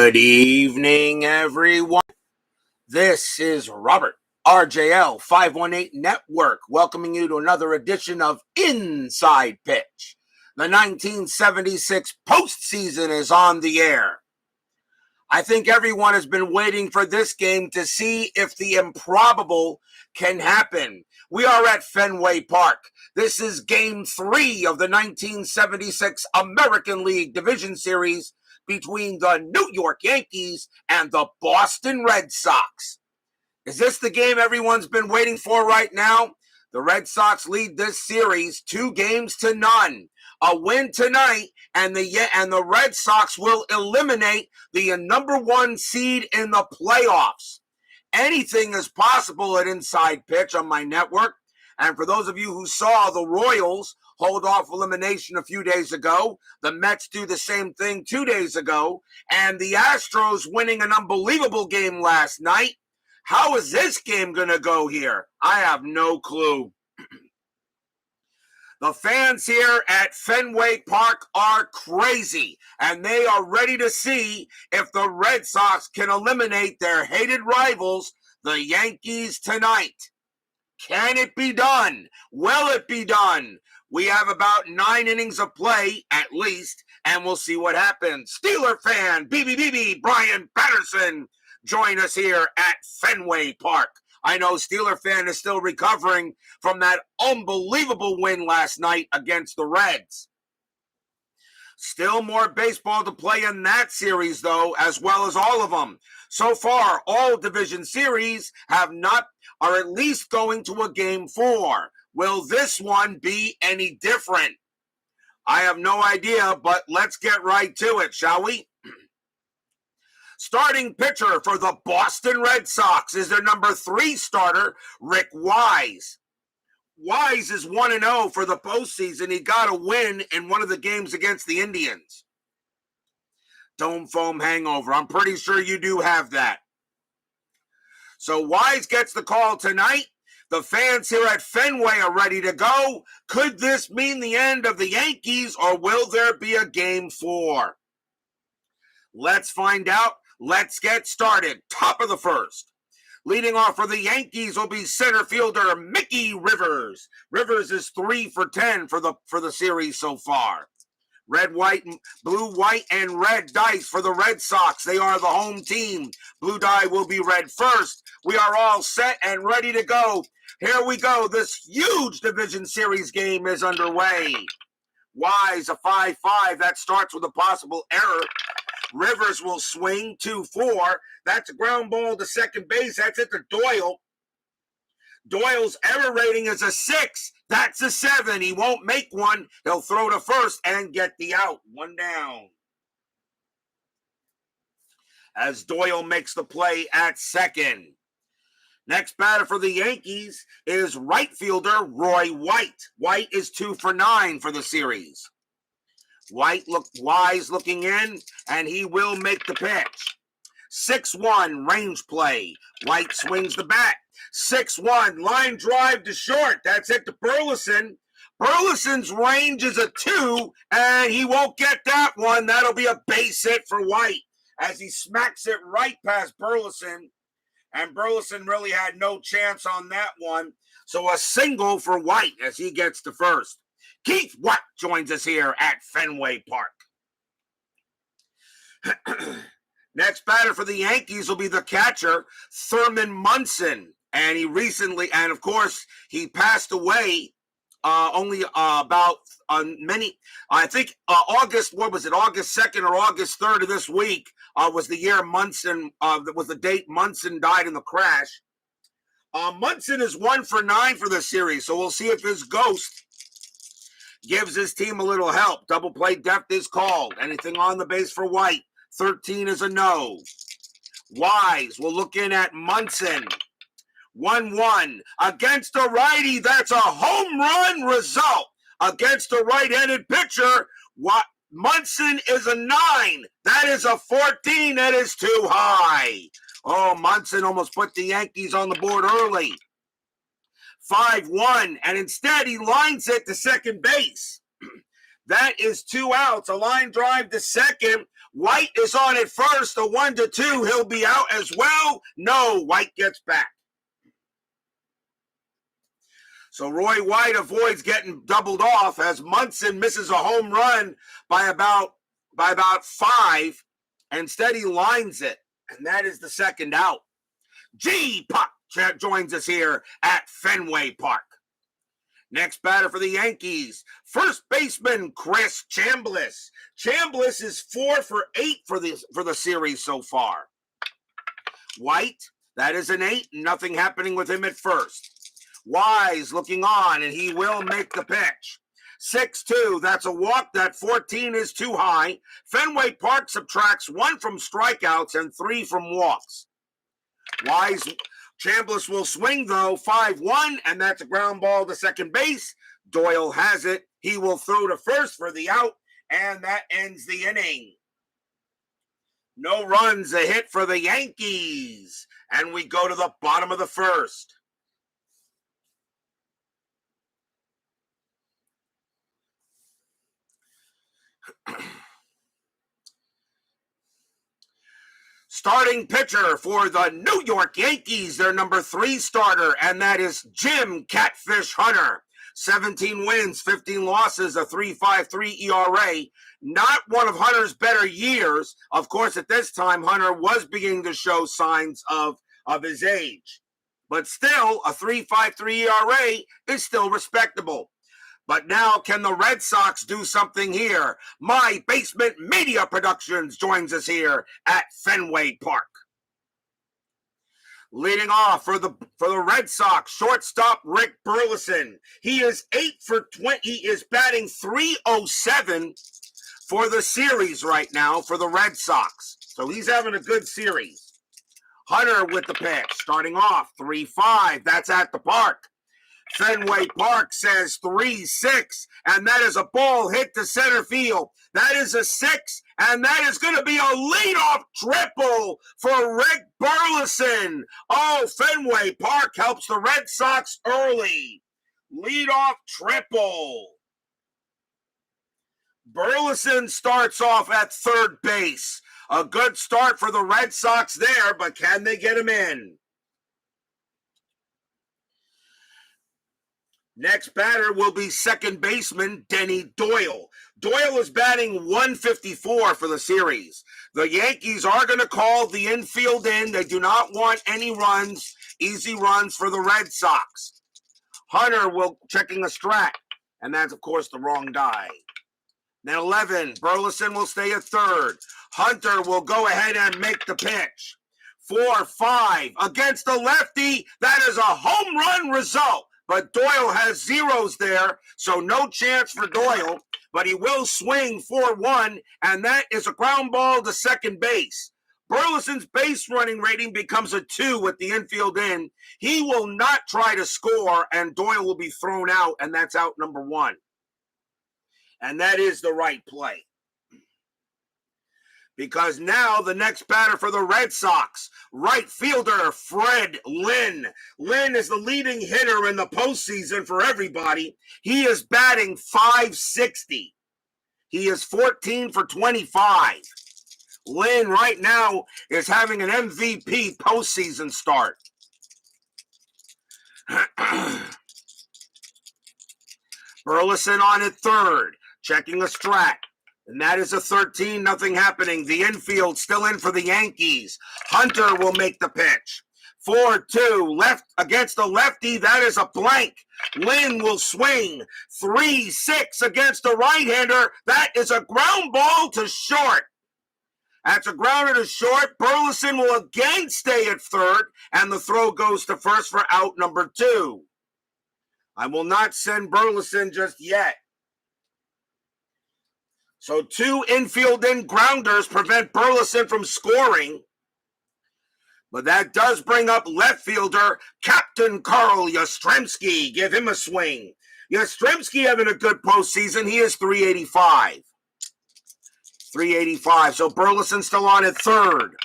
Good evening, everyone. This is Robert, RJL 518 Network, welcoming you to another edition of Inside Pitch. The 1976 postseason is on the air. I think everyone has been waiting for this game to see if the improbable can happen. We are at Fenway Park. This is Game 3 of the 1976 American League Division Series between the New York Yankees and the Boston Red Sox. Is this the game everyone's been waiting for right now? The Red Sox lead this series 2-0. A win tonight, and the Red Sox will eliminate the number one seed in the playoffs. Anything is possible at Inside Pitch on my network. And for those of you who saw the Royals hold off elimination a few days ago, the Mets do the same thing 2 days ago, and the Astros winning an unbelievable game last night. How is this game going to go here? I have no clue. The fans here at Fenway Park are crazy, and they are ready to see if the Red Sox can eliminate their hated rivals, the Yankees, tonight. Can it be done? Will it be done? We have about 9 innings of play, at least, and we'll see what happens. Steeler fan, BBBB, Brian Patterson, join us here at Fenway Park. I know Steeler fan is still recovering from that unbelievable win last night against the Reds. Still more baseball to play in that series, though, as well as all of them. So far, all division series are at least going to a Game 4. Will this one be any different? I have no idea, but let's get right to it, shall we? Starting pitcher for the Boston Red Sox is their number 3 starter, Rick Wise. Wise is 1-0 for the postseason. He got a win in one of the games against the Indians. Dome foam hangover. I'm pretty sure you do have that. So Wise gets the call tonight. The fans here at Fenway are ready to go. Could this mean the end of the Yankees, or will there be a Game 4? Let's find out. Let's get started. Top of the first. Leading off for the Yankees will be center fielder Mickey Rivers. Rivers is 3 for 10 for the series so far. Blue, white, and red dice for the Red Sox. They are the home team. Blue die will be red first. We are all set and ready to go. Here we go. This huge division series game is underway. Wise, a 5-5. That starts with a possible error. Rivers will swing 2-4. That's a ground ball to second base. That's it to Doyle. Doyle's error rating is a 6. That's a 7. He won't make one. He'll throw to first and get the out. 1 down. As Doyle makes the play at second. Next batter for the Yankees is right fielder Roy White. White is 2 for 9 for the series. Wise looking in, and he will make the pitch. 6-1 range play. White swings the bat. 6-1 line drive to short. That's it to Burleson. Burleson's range is a 2, and he won't get that one. That'll be a base hit for White as he smacks it right past Burleson. And Burleson really had no chance on that one. So a single for White as he gets to first. Keith Watt joins us here at Fenway Park. Next batter for the Yankees will be the catcher, Thurman Munson. And of course, he passed away August 2nd or August 3rd of this week was the year Munson, was the date Munson died in the crash. Munson is 1 for 9 for the series, so we'll see if his ghost gives his team a little help. Double play depth is called. Anything on the base for White. 13 is a no. Wise will look in at Munson. 1-1 against a righty. That's a home run result against a right-handed pitcher. Munson is a 9. That is a 14. That is too high. Oh, Munson almost put the Yankees on the board early. 5-1, and instead he lines it to second base. That is 2 outs. A line drive to second. White is on at first, a 1-2. He'll be out as well. No, White gets back. So Roy White avoids getting doubled off as Munson misses a home run by about 5. Instead, he lines it, and that is the second out. G-Puck joins us here at Fenway Park. Next batter for the Yankees, first baseman Chris Chambliss. Chambliss is 4 for 8 for the series so far. White, that is an 8. Nothing happening with him at first. Wise looking on, and he will make the pitch. 6-2, that's a walk. That 14 is too high. Fenway Park subtracts 1 from strikeouts and 3 from walks. Wise, Chambliss will swing, though, 5-1, and that's a ground ball to second base. Doyle has it. He will throw to first for the out, and that ends the inning. No runs, a hit for the Yankees, and we go to the bottom of the first. Starting pitcher for the New York Yankees, their number 3 starter, and that is Jim Catfish Hunter. 17 wins, 15 losses, a 3.53 ERA. Not one of Hunter's better years. Of course, at this time, Hunter was beginning to show signs of his age. But still, a 3.53 ERA is still respectable. But now, can the Red Sox do something here? My Basement Media Productions joins us here at Fenway Park. Leading off for the Red Sox, shortstop Rick Burleson. He is 8 for 20. He is batting .307 for the series right now for the Red Sox. So he's having a good series. Hunter with the pitch, starting off 3-5. That's at the park. Fenway Park says 3-6, and that is a ball hit to center field. That is a 6, and that is going to be a leadoff triple for Rick Burleson. Oh, Fenway Park helps the Red Sox early. Leadoff triple. Burleson starts off at third base. A good start for the Red Sox there, but can they get him in? Next batter will be second baseman Denny Doyle. Doyle is batting .154 for the series. The Yankees are going to call the infield in. They do not want any runs, easy runs for the Red Sox. Hunter will checking a strat, and that's, of course, the wrong guy. Then 11, Burleson will stay at third. Hunter will go ahead and make the pitch. 4-5 against the lefty. That is a home run result. But Doyle has zeros there, so no chance for Doyle. But he will swing 4-1, and that is a ground ball to second base. Burleson's base running rating becomes a 2 with the infield in. He will not try to score, and Doyle will be thrown out, and that's out number 1. And that is the right play. Because now the next batter for the Red Sox, right fielder Fred Lynn. Lynn is the leading hitter in the postseason for everybody. He is batting .560. He is 14 for 25. Lynn right now is having an MVP postseason start. Burleson on at third, checking a strat. And that is a 13, nothing happening. The infield still in for the Yankees. Hunter will make the pitch. 4-2, left against the lefty. That is a blank. Lynn will swing. 3-6 against the right-hander. That is a ground ball to short. That's a grounder to short. Burleson will again stay at third, and the throw goes to first for out number 2. I will not send Burleson just yet. So 2 infield in grounders prevent Burleson from scoring. But that does bring up left fielder Captain Carl Yastrzemski. Give him a swing. Yastrzemski having a good postseason. He is .385. .385. So Burleson still on at third.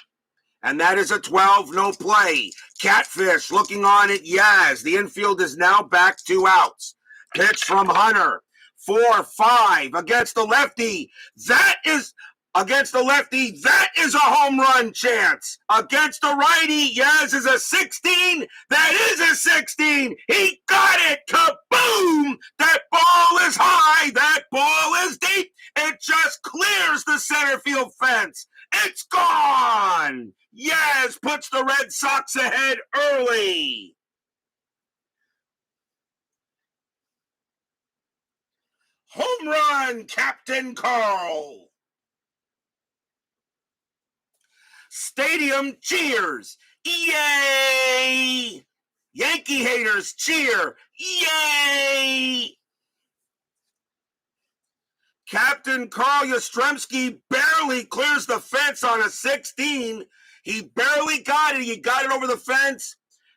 And that is a 12, no play. Catfish looking on at Yaz. The infield is now back 2 outs. Pitch from Hunter. 4-5 against the lefty. That is Against the lefty, that is a home run chance. Against the righty, Yaz is a 16. That is a 16. He got it. Kaboom! That ball is high. That ball is deep. It just clears the center field fence. It's gone. Yaz puts the Red Sox ahead early. Home run, Captain Carl. Stadium cheers. Yay! Yankee haters cheer. Yay! Captain Carl Yastrzemski barely clears the fence on a 16. He barely got it. He got it over the fence.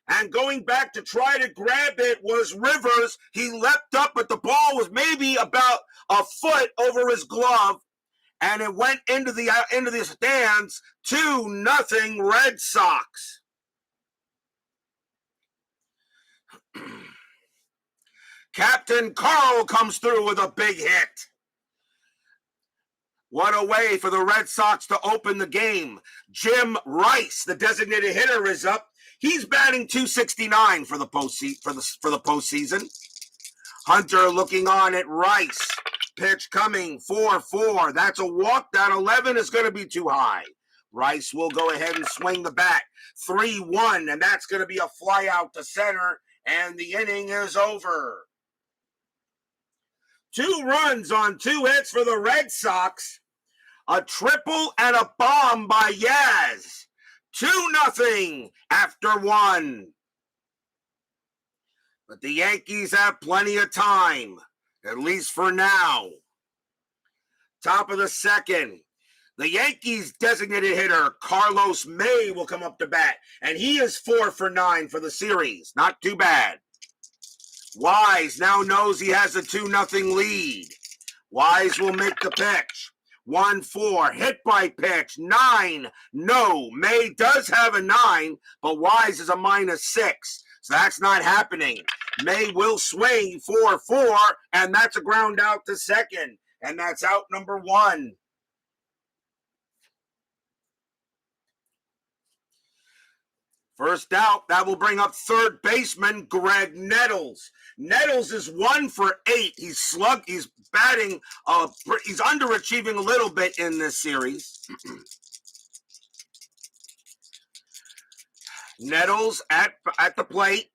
And going back to try to grab it was Rivers. He leapt up, but the ball was maybe about a foot over his glove. And it went into the stands. 2-0 Red Sox. Captain Carl comes through with a big hit. What a way for the Red Sox to open the game. Jim Rice, the designated hitter, is up. He's batting .269 for the postseason. Hunter looking on at Rice. Pitch coming, 4-4. That's a walk. That 11 is going to be too high. Rice will go ahead and swing the bat. 3-1, and that's going to be a fly out to center, and the inning is over. 2 runs on 2 hits for the Red Sox. A triple and a bomb by Yaz. 2-0 after 1. But the Yankees have plenty of time, at least for now. Top of the second. The Yankees designated hitter, Carlos May, will come up to bat. And he is 4 for 9 for the series. Not too bad. Wise now knows he has a 2-0 lead. Wise will make the pitch. 1-4, hit by pitch, 9, no. May does have a 9, but Wise is a -6, so that's not happening. May will swing 4-4, and that's a ground out to second, and that's out number 1. First out, that will bring up third baseman Greg Nettles. Nettles is 1 for 8. He's batting, he's underachieving a little bit in this series. Nettles at the plate.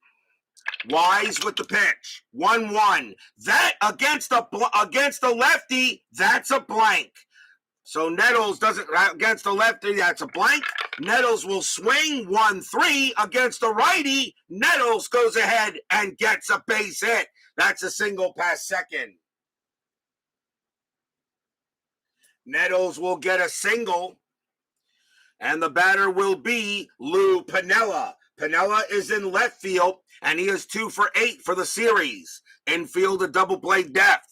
Wise with the pitch. 1-1. That against the lefty, that's a blank. So Nettles doesn't, against the lefty, that's a blank. Nettles will swing 1-3 against the righty. Nettles goes ahead and gets a base hit. That's a single past second. Nettles will get a single, and the batter will be Lou Piniella. Piniella is in left field, and he is 2 for 8 for the series. Infield, a double play depth.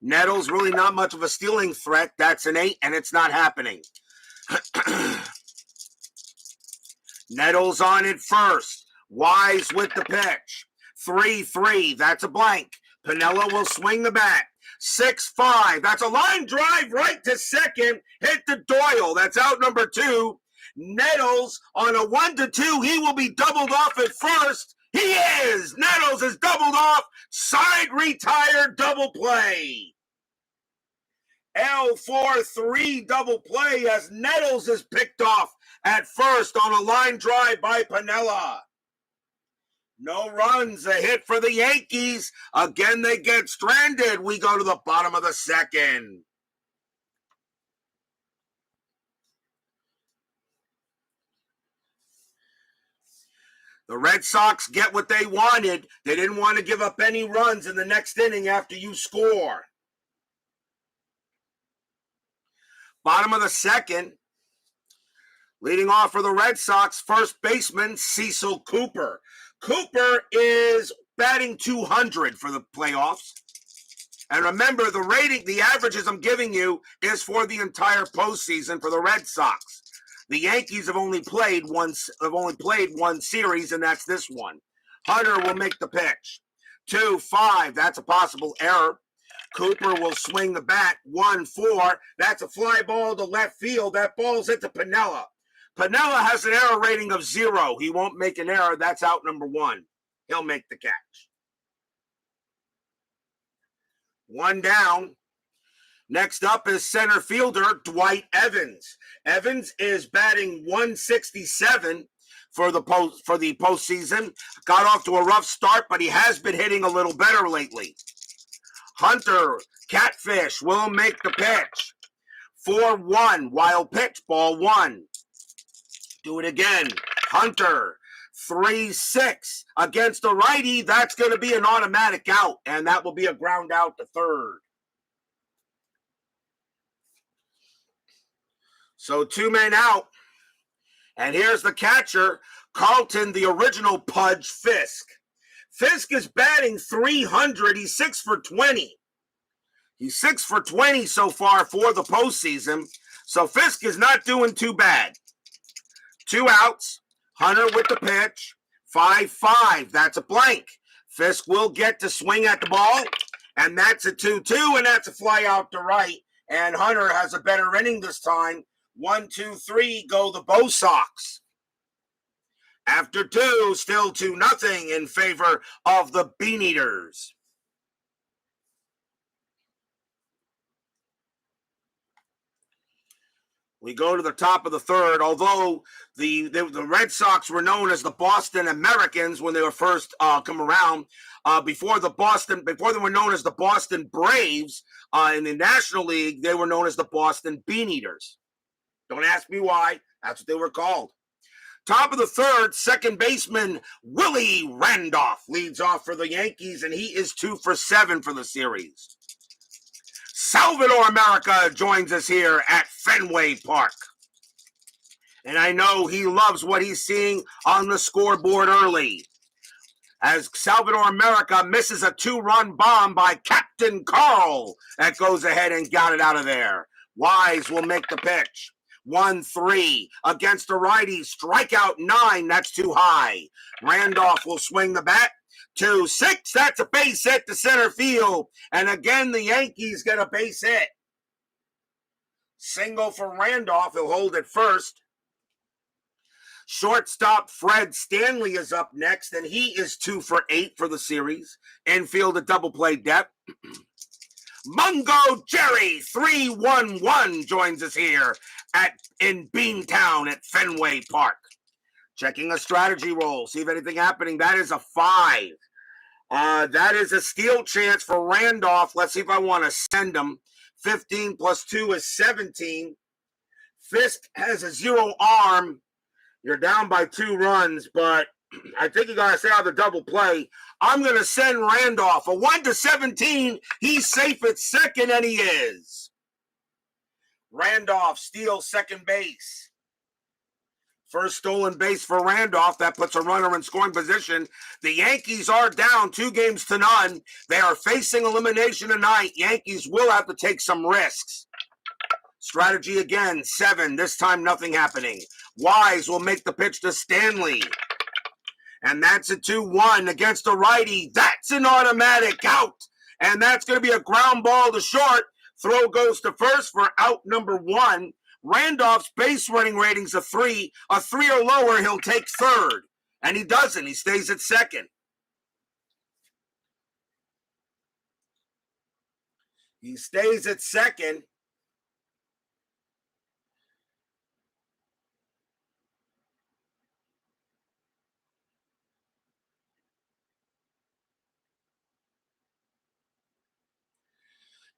Nettles really not much of a stealing threat. That's an 8, and it's not happening. Nettles on it first. Wise with the pitch. 3-3. That's a blank. Piniella will swing the bat. 6-5. That's a line drive right to second. Hit the Doyle. That's out number 2. Nettles on a 1-2. He will be doubled off at first. He is. Nettles is doubled off. Side retired double play. L4-3 double play as Nettles is picked off at first on a line drive by Piniella. No runs, a hit for the Yankees. Again, they get stranded. We go to the bottom of the second. The Red Sox get what they wanted. They didn't want to give up any runs in the next inning after you score. Bottom of the second. Leading off for the Red Sox, first baseman Cecil Cooper. Cooper is batting .200 for the playoffs. And remember, the averages I'm giving you is for the entire postseason for the Red Sox. The Yankees have only played one series, and that's this one. Hunter will make the pitch. 2-5, that's a possible error. Cooper will swing the bat. 1-4. That's a fly ball to left field. That ball's into Piniella. Piniella has an error rating of 0. He won't make an error. That's out number 1. He'll make the catch. 1 down. Next up is center fielder Dwight Evans. Evans is batting 167 for the postseason. Got off to a rough start, but he has been hitting a little better lately. Hunter, Catfish will make the pitch. 4-1, wild pitch, ball 1. Do it again. Hunter, 3-6 against the righty. That's going to be an automatic out, and that will be a ground out to third. So 2 men out. And here's the catcher, Carlton, the original Pudge Fisk. Fisk is batting 300. He's 6 for 20. He's 6 for 20 so far for the postseason. So Fisk is not doing too bad. 2 outs. Hunter with the pitch. 5-5. That's a blank. Fisk will get to swing at the ball. And that's a 2-2. And that's a fly out to right. And Hunter has a better inning this time. 1-2-3 go the BOS Sox. After 2, still 2-0 in favor of the Bean Eaters. We go to the top of the third. Although the Red Sox were known as the Boston Americans when they were first come around, before they were known as the Boston Braves in the National League, they were known as the Boston Bean Eaters. Don't ask me why. That's what they were called. Top of the third, second baseman Willie Randolph leads off for the Yankees, and he is 2 for 7 for the series. Salvador America joins us here at Fenway Park. And I know he loves what he's seeing on the scoreboard early, as Salvador America misses a 2-run bomb by Captain Carl that goes ahead and got it out of there. Wise will make the pitch. 1-3 against the righty. Strikeout 9. That's too high. Randolph will swing the bat. 2-6. That's a base hit to center field. And again, the Yankees get a base hit. Single for Randolph. He'll hold it first. Shortstop Fred Stanley is up next, and he is 2 for 8 for the series. Infield a double play depth. Mungo Jerry 3-1-1 joins us here in Beantown at Fenway Park. Checking a strategy roll, see if anything happening. That is a 5. That is a steal chance for Randolph. Let's see if I want to send him. 15 plus 2 is 17. Fisk has a 0 arm. You're down by 2 runs, but I think you got to stay out of the double play. I'm going to send Randolph. A 1-17. He's safe at second, and he is. Randolph steals second base. First stolen base for Randolph. That puts a runner in scoring position. The Yankees are down 2-0. They are facing elimination tonight. Yankees will have to take some risks. Strategy again, 7. This time nothing happening. Wise will make the pitch to Stanley. And that's a 2-1 against the righty. That's an automatic out. And that's going to be a ground ball to short. Throw goes to first for out number 1. Randolph's base running rating's a 3. A 3 or lower, he'll take third. And he doesn't. He stays at second. He stays at second.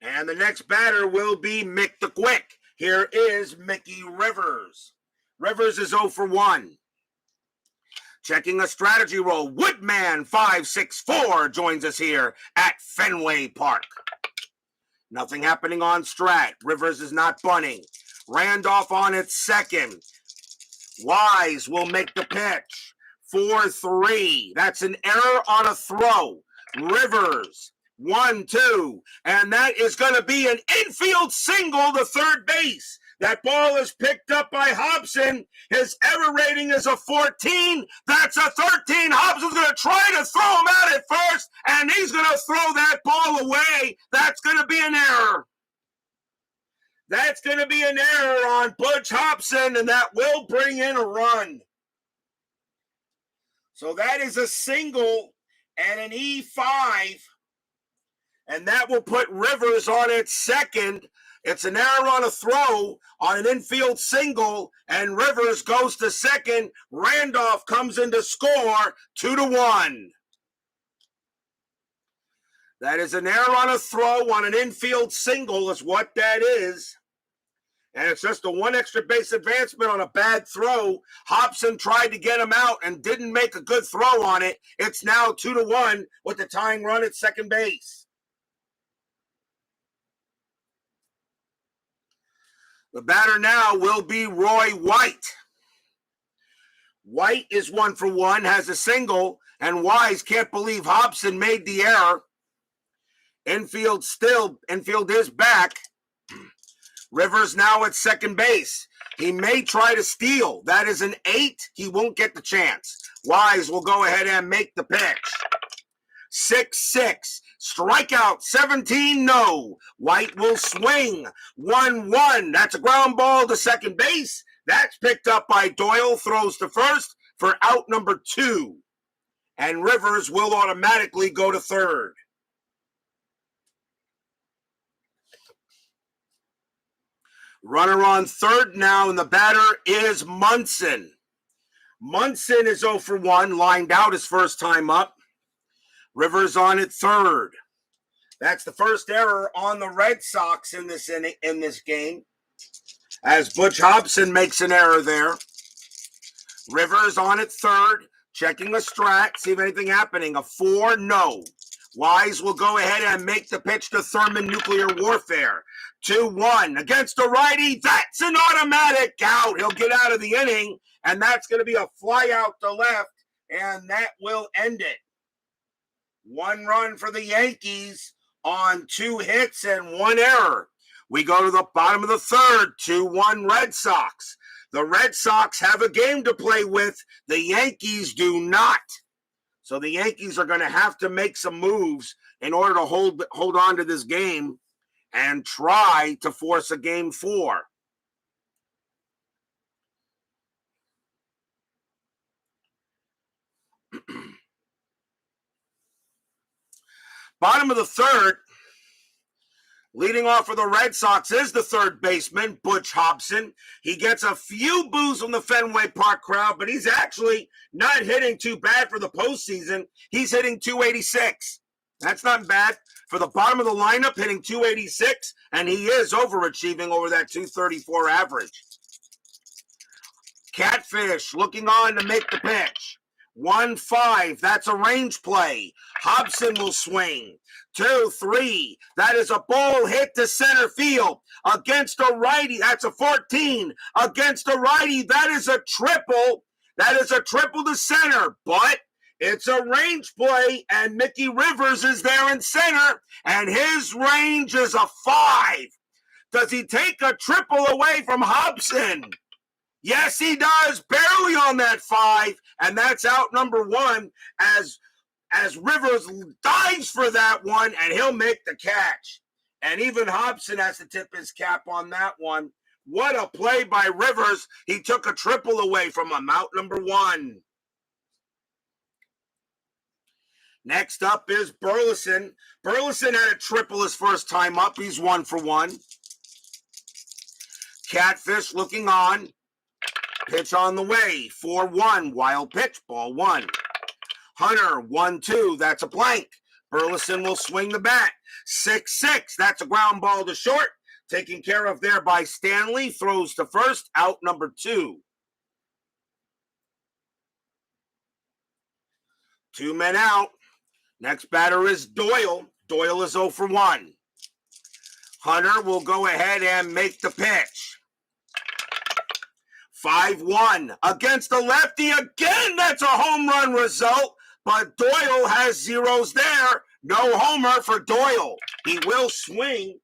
And the next batter will be Mick the Quick. Here is Mickey Rivers. Rivers is 0 for 1. Checking a strategy roll. Woodman 564 joins us here at Fenway Park. Nothing happening on strat. Rivers is not bunting. Randolph on its second. Wise will make the pitch. 4-3. That's an error on a throw. Rivers 1-2, and that is going to be an infield single to third base. That ball is picked up by Hobson. His error rating is a 14. That's a 13. Hobson's going to try to throw him out at first, and he's going to throw that ball away. That's going to be an error. That's going to be an error on Butch Hobson, and that will bring in a run. So that is a single and an E5, and that will put Rivers on its second. It's an error on a throw on an infield single, and Rivers goes to second. Randolph comes in to score 2-1. That is an error on a throw on an infield single is what that is. And it's just a one extra base advancement on a bad throw. Hobson tried to get him out and didn't make a good throw on it. It's now 2-1 with the tying run at second base. The batter now will be Roy White. White is 1 for 1, has a single, and Wise can't believe Hobson made the error. Infield is back. Rivers now at second base. He may try to steal. That is an 8. He won't get the chance. Wise will go ahead and make the pitch. 6-6. Strikeout 17, no. White will swing. 1-1. That's a ground ball to second base. That's picked up by Doyle. Throws to first for out number 2. And Rivers will automatically go to third. Runner on third now, and the batter is Munson. Munson is 0 for 1, lined out his first time up. Rivers on at third. That's the first error on the Red Sox in this game, as Butch Hobson makes an error there. Rivers on at third, checking the strat, see if anything happening. A 4, no. Wise will go ahead and make the pitch to Thurman Nuclear Warfare. 2-1 against a righty. That's an automatic out. He'll get out of the inning, and that's going to be a fly out to left, and that will end it. 1 run for the Yankees on 2 hits and 1 error. We go to the bottom of the third, 2-1 Red Sox. The Red Sox have a game to play with. The Yankees do not. So the Yankees are going to have to make some moves in order to hold on to this game and try to force a game 4. Bottom of the third, leading off for the Red Sox is the third baseman, Butch Hobson. He gets a few boos from the Fenway Park crowd, but he's actually not hitting too bad for the postseason. He's hitting 286. That's not bad for the bottom of the lineup, hitting 286, and he is overachieving over that 234 average. Catfish looking on to make the pitch. 1-5, that's a range play. Hobson will swing. 2-3, that is a ball hit to center field against a righty. That's a 14 against a righty. That is a triple. That is a triple to center, but it's a range play, and Mickey Rivers is there in center, and his range is a 5. Does he take a triple away from Hobson? Yes, he does, barely on that 5, and that's out number 1 as Rivers dives for that one, and he'll make the catch. And even Hobson has to tip his cap on that one. What a play by Rivers. He took a triple away from him, out number 1. Next up is Burleson. Burleson had a triple his first time up. He's 1 for 1. Catfish looking on. Pitch on the way. 4-1. Wild pitch. Ball 1. Hunter, 1-2. That's a blank. Burleson will swing the bat. 6-6. That's a ground ball to short. Taken care of there by Stanley. Throws to first. Out number 2. 2 men out. Next batter is Doyle. Doyle is 0 for 1. Hunter will go ahead and make the pitch. 5-1 against a lefty again. That's a home run result, but Doyle has zeros there. No homer for Doyle. He will swing.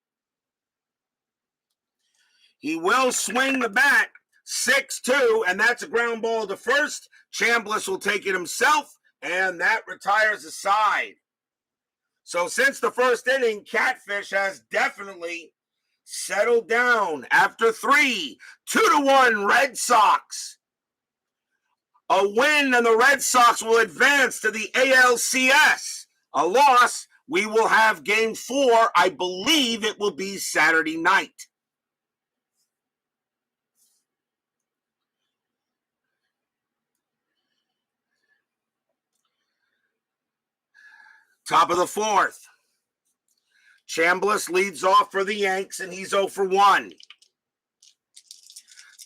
He will swing the bat. 6-2, and that's a ground ball to first. Chambliss will take it himself, and that retires the side. So since the first inning, Catfish has definitely settled down after 3. 2-1 Red Sox. A win, and the Red Sox will advance to the ALCS. A loss, we will have game 4. I believe it will be Saturday night. Top of the 4th. Chambliss leads off for the Yanks, and he's 0 for 1.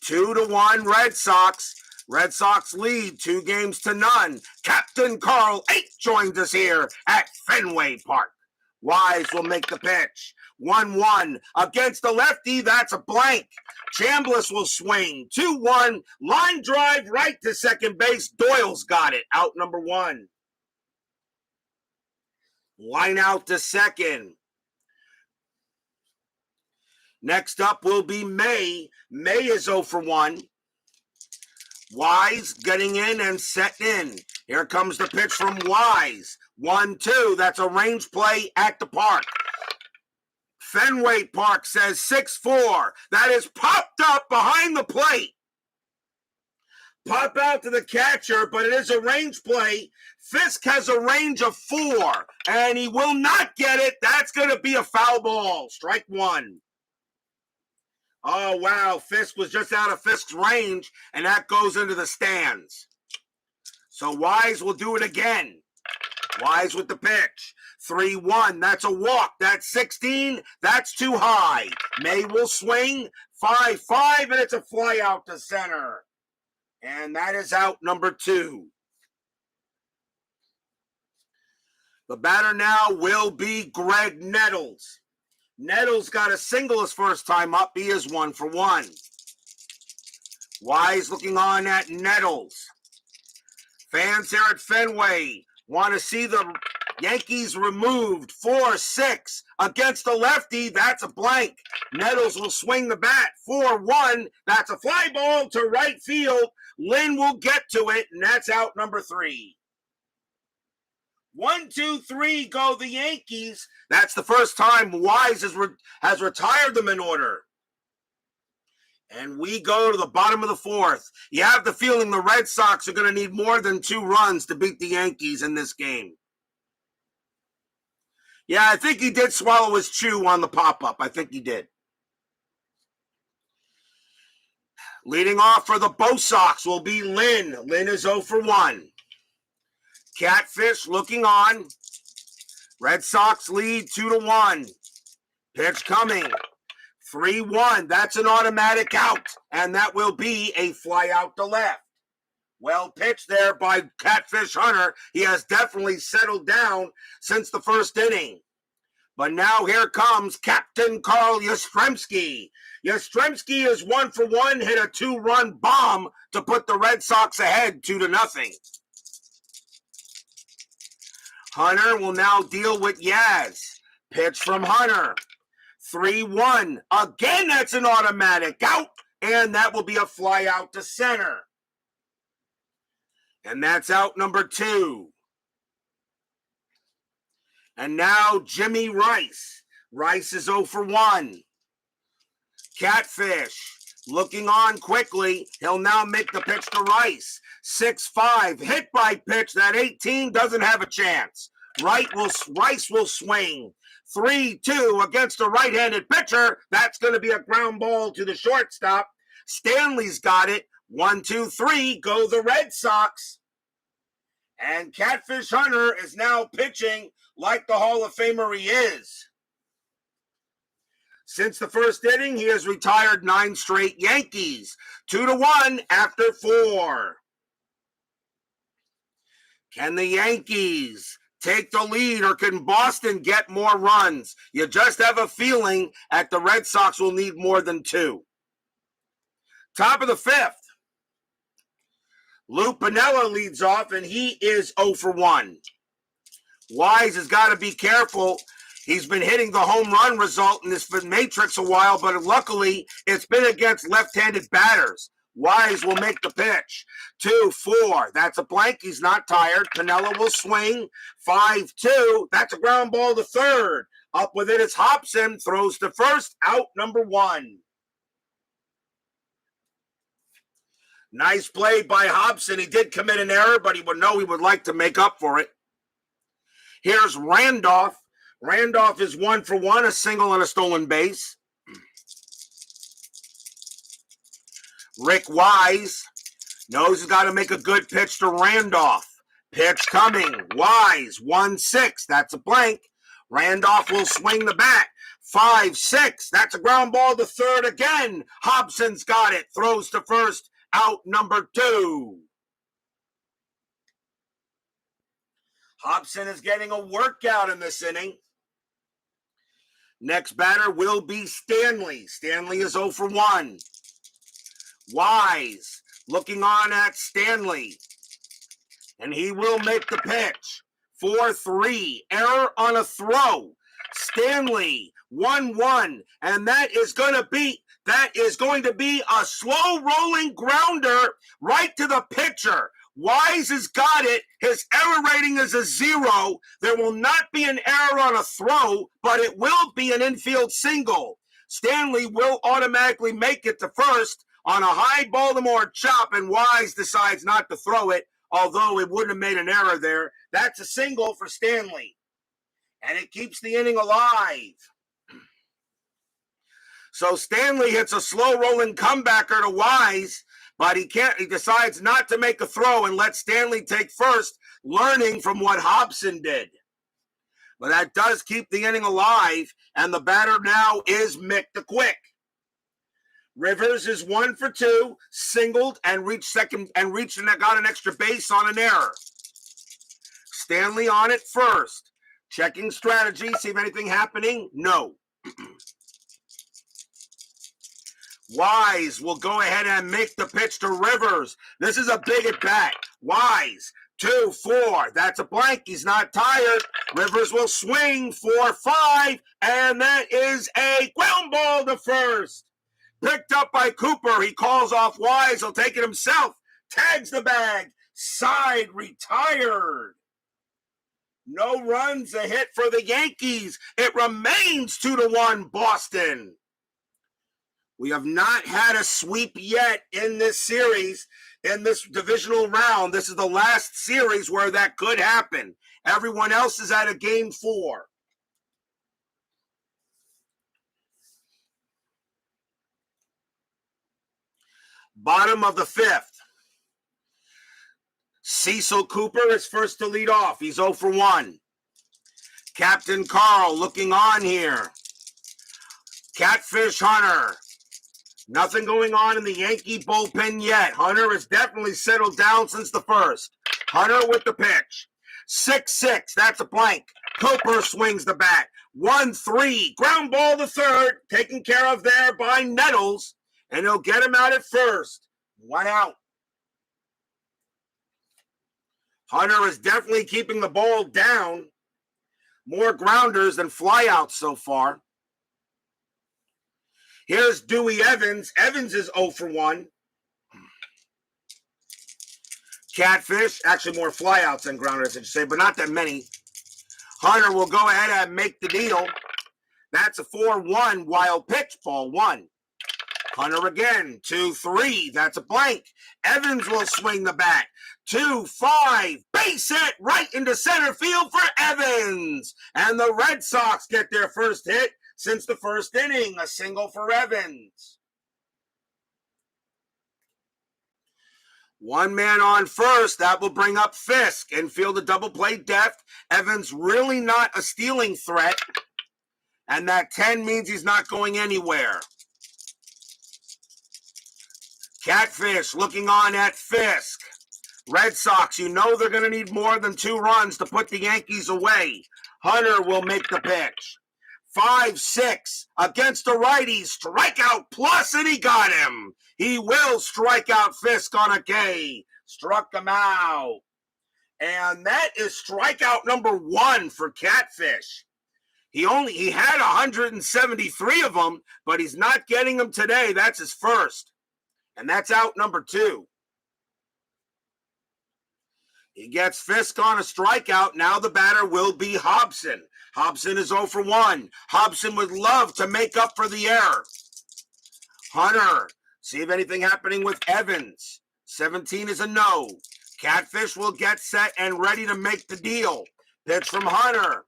2-1 Red Sox. Red Sox lead 2-0. Captain Carl H joins us here at Fenway Park. Wise will make the pitch. 1-1 against the lefty. That's a blank. Chambliss will swing. 2-1. Line drive right to second base. Doyle's got it. Out number 1. Line out to second. Next up will be May. May is 0 for 1. Wise getting in and setting in. Here comes the pitch from Wise. 1-2. That's a range play at the park. Fenway Park says 6-4. That is popped up behind the plate. Pop out to the catcher, but it is a range play. Fisk has a range of 4, and he will not get it. That's going to be a foul ball. Strike 1. Oh, wow. Fisk was just out of Fisk's range, and that goes into the stands. So Wise will do it again. Wise with the pitch. 3-1. That's a walk. That's 16. That's too high. May will swing. 5-5, and it's a fly out to center. And that is out number 2. The batter now will be Greg Nettles. Nettles got a single his first time up. He is 1 for 1. Wise looking on at Nettles. Fans here at Fenway want to see the Yankees removed. 4-6 against the lefty. That's a blank. Nettles will swing the bat. 4-1. That's a fly ball to right field. Lynn will get to it, and that's out number 3. 1, 2, 3 go the Yankees. That's the first time Wise has retired them in order. And we go to the bottom of the 4th. You have the feeling the Red Sox are going to need more than 2 runs to beat the Yankees in this game. Yeah, I think he did swallow his chew on the pop-up. I think he did. Leading off for the Bo Sox will be Lynn. Lynn is 0 for 1. Catfish looking on. Red Sox lead 2-1. Pitch coming. 3-1. That's an automatic out. And that will be a fly out to left. Well pitched there by Catfish Hunter. He has definitely settled down since the first inning. But now here comes Captain Carl Yastrzemski. Yastrzemski is 1 for 1, hit a 2-run bomb to put the Red Sox ahead 2-0. Hunter will now deal with Yaz. Pitch from Hunter. 3-1. Again, that's an automatic out, and that will be a fly out to center. And that's out number 2. And now Jimmy Rice. Rice is 0 for 1. Catfish looking on quickly. He'll now make the pitch to Rice. 6-5. Hit by pitch. That 18 doesn't have a chance. Rice will swing. 3-2 against a right-handed pitcher. That's going to be a ground ball to the shortstop. Stanley's got it. 1, 2, 3. Go the Red Sox. And Catfish Hunter is now pitching like the Hall of Famer he is. Since the first inning, he has retired 9 straight Yankees. 2-1 after 4. Can the Yankees take the lead, or can Boston get more runs? You just have a feeling that the Red Sox will need more than 2. Top of the 5th. Lou Piniella leads off, and he is 0 for 1. Wise has got to be careful. He's been hitting the home run result in this matrix a while, but luckily it's been against left-handed batters. Wise will make the pitch. 2-4. That's a blank. He's not tired. Piniella will swing. 5-2. That's a ground ball to third. Up with it is Hobson. Throws to first. Out number 1. Nice play by Hobson. He did commit an error, but he would know he would like to make up for it. Here's Randolph. Randolph is 1 for 1, a single and a stolen base. Rick Wise knows he's got to make a good pitch to Randolph. Pitch coming. Wise, 1-6. That's a blank. Randolph will swing the bat. 5-6. That's a ground ball to third again. Hobson's got it. Throws to first. Out number 2. Hobson is getting a workout in this inning. Next batter will be Stanley. Stanley is 0 for 1. Wise looking on at Stanley. And he will make the pitch. 4-3. Error on a throw. Stanley 1-1. And that is going to be a slow rolling grounder right to the pitcher. Wise has got it. His error rating is a 0. There will not be an error on a throw, but it will be an infield single. Stanley will automatically make it to first on a high Baltimore chop, and Wise decides not to throw it, although it wouldn't have made an error there. That's a single for Stanley, and it keeps the inning alive. So Stanley hits a slow-rolling comebacker to Wise, but he decides not to make a throw and let Stanley take first, learning from what Hobson did. But that does keep the inning alive, and the batter now is Mick the Quick. Rivers is 1 for 2, singled and reached second and got an extra base on an error. Stanley on it first. Checking strategy, see if anything happening. No. Wise will go ahead and make the pitch to Rivers. This is a big at bat. Wise, 2-4. That's a blank. He's not tired. Rivers will swing 4-5, and that is a ground ball to first. Picked up by Cooper. He calls off Wise. He'll take it himself. Tags the bag. Side retired. No runs, a hit for the Yankees. It remains 2-1 Boston. We have not had a sweep yet in this series, in this divisional round. This is the last series where that could happen. Everyone else is at a game 4. Bottom of the 5th. Cecil Cooper is first to lead off. He's 0 for 1. Captain Carl looking on here. Catfish Hunter. Nothing going on in the Yankee bullpen yet. Hunter has definitely settled down since the first. Hunter with the pitch. 6-6. That's a blank. Cooper swings the bat. 1-3. Ground ball to third. Taken care of there by Nettles. And he'll get him out at first. 1 out. Hunter is definitely keeping the ball down. More grounders than flyouts so far. Here's Dewey Evans. Evans is 0 for 1. Catfish, actually more flyouts than grounders, I should say, but not that many. Hunter will go ahead and make the deal. That's a 4-1 wild pitch, ball 1. Hunter again, 2-3. That's a blank. Evans will swing the bat. 2-5. Base hit right into center field for Evans. And the Red Sox get their first hit since the first inning. A single for Evans. One man on first. That will bring up Fisk. Infield a double play depth. Evans really not a stealing threat. And that 10 means he's not going anywhere. Catfish looking on at Fisk. Red Sox, you know they're going to need more than 2 runs to put the Yankees away. Hunter will make the pitch. 5-6 against the righty. Strikeout plus, and he got him. He will strike out Fisk on a K. Struck him out. And that is strikeout number 1 for Catfish. He had 173 of them, but he's not getting them today. That's his first. And that's out number 2. He gets Fisk on a strikeout. Now the batter will be Hobson. Hobson is 0 for 1. Hobson would love to make up for the error. Hunter. See if anything happening with Evans. 17 is a no. Catfish will get set and ready to make the deal. Pitch from Hunter.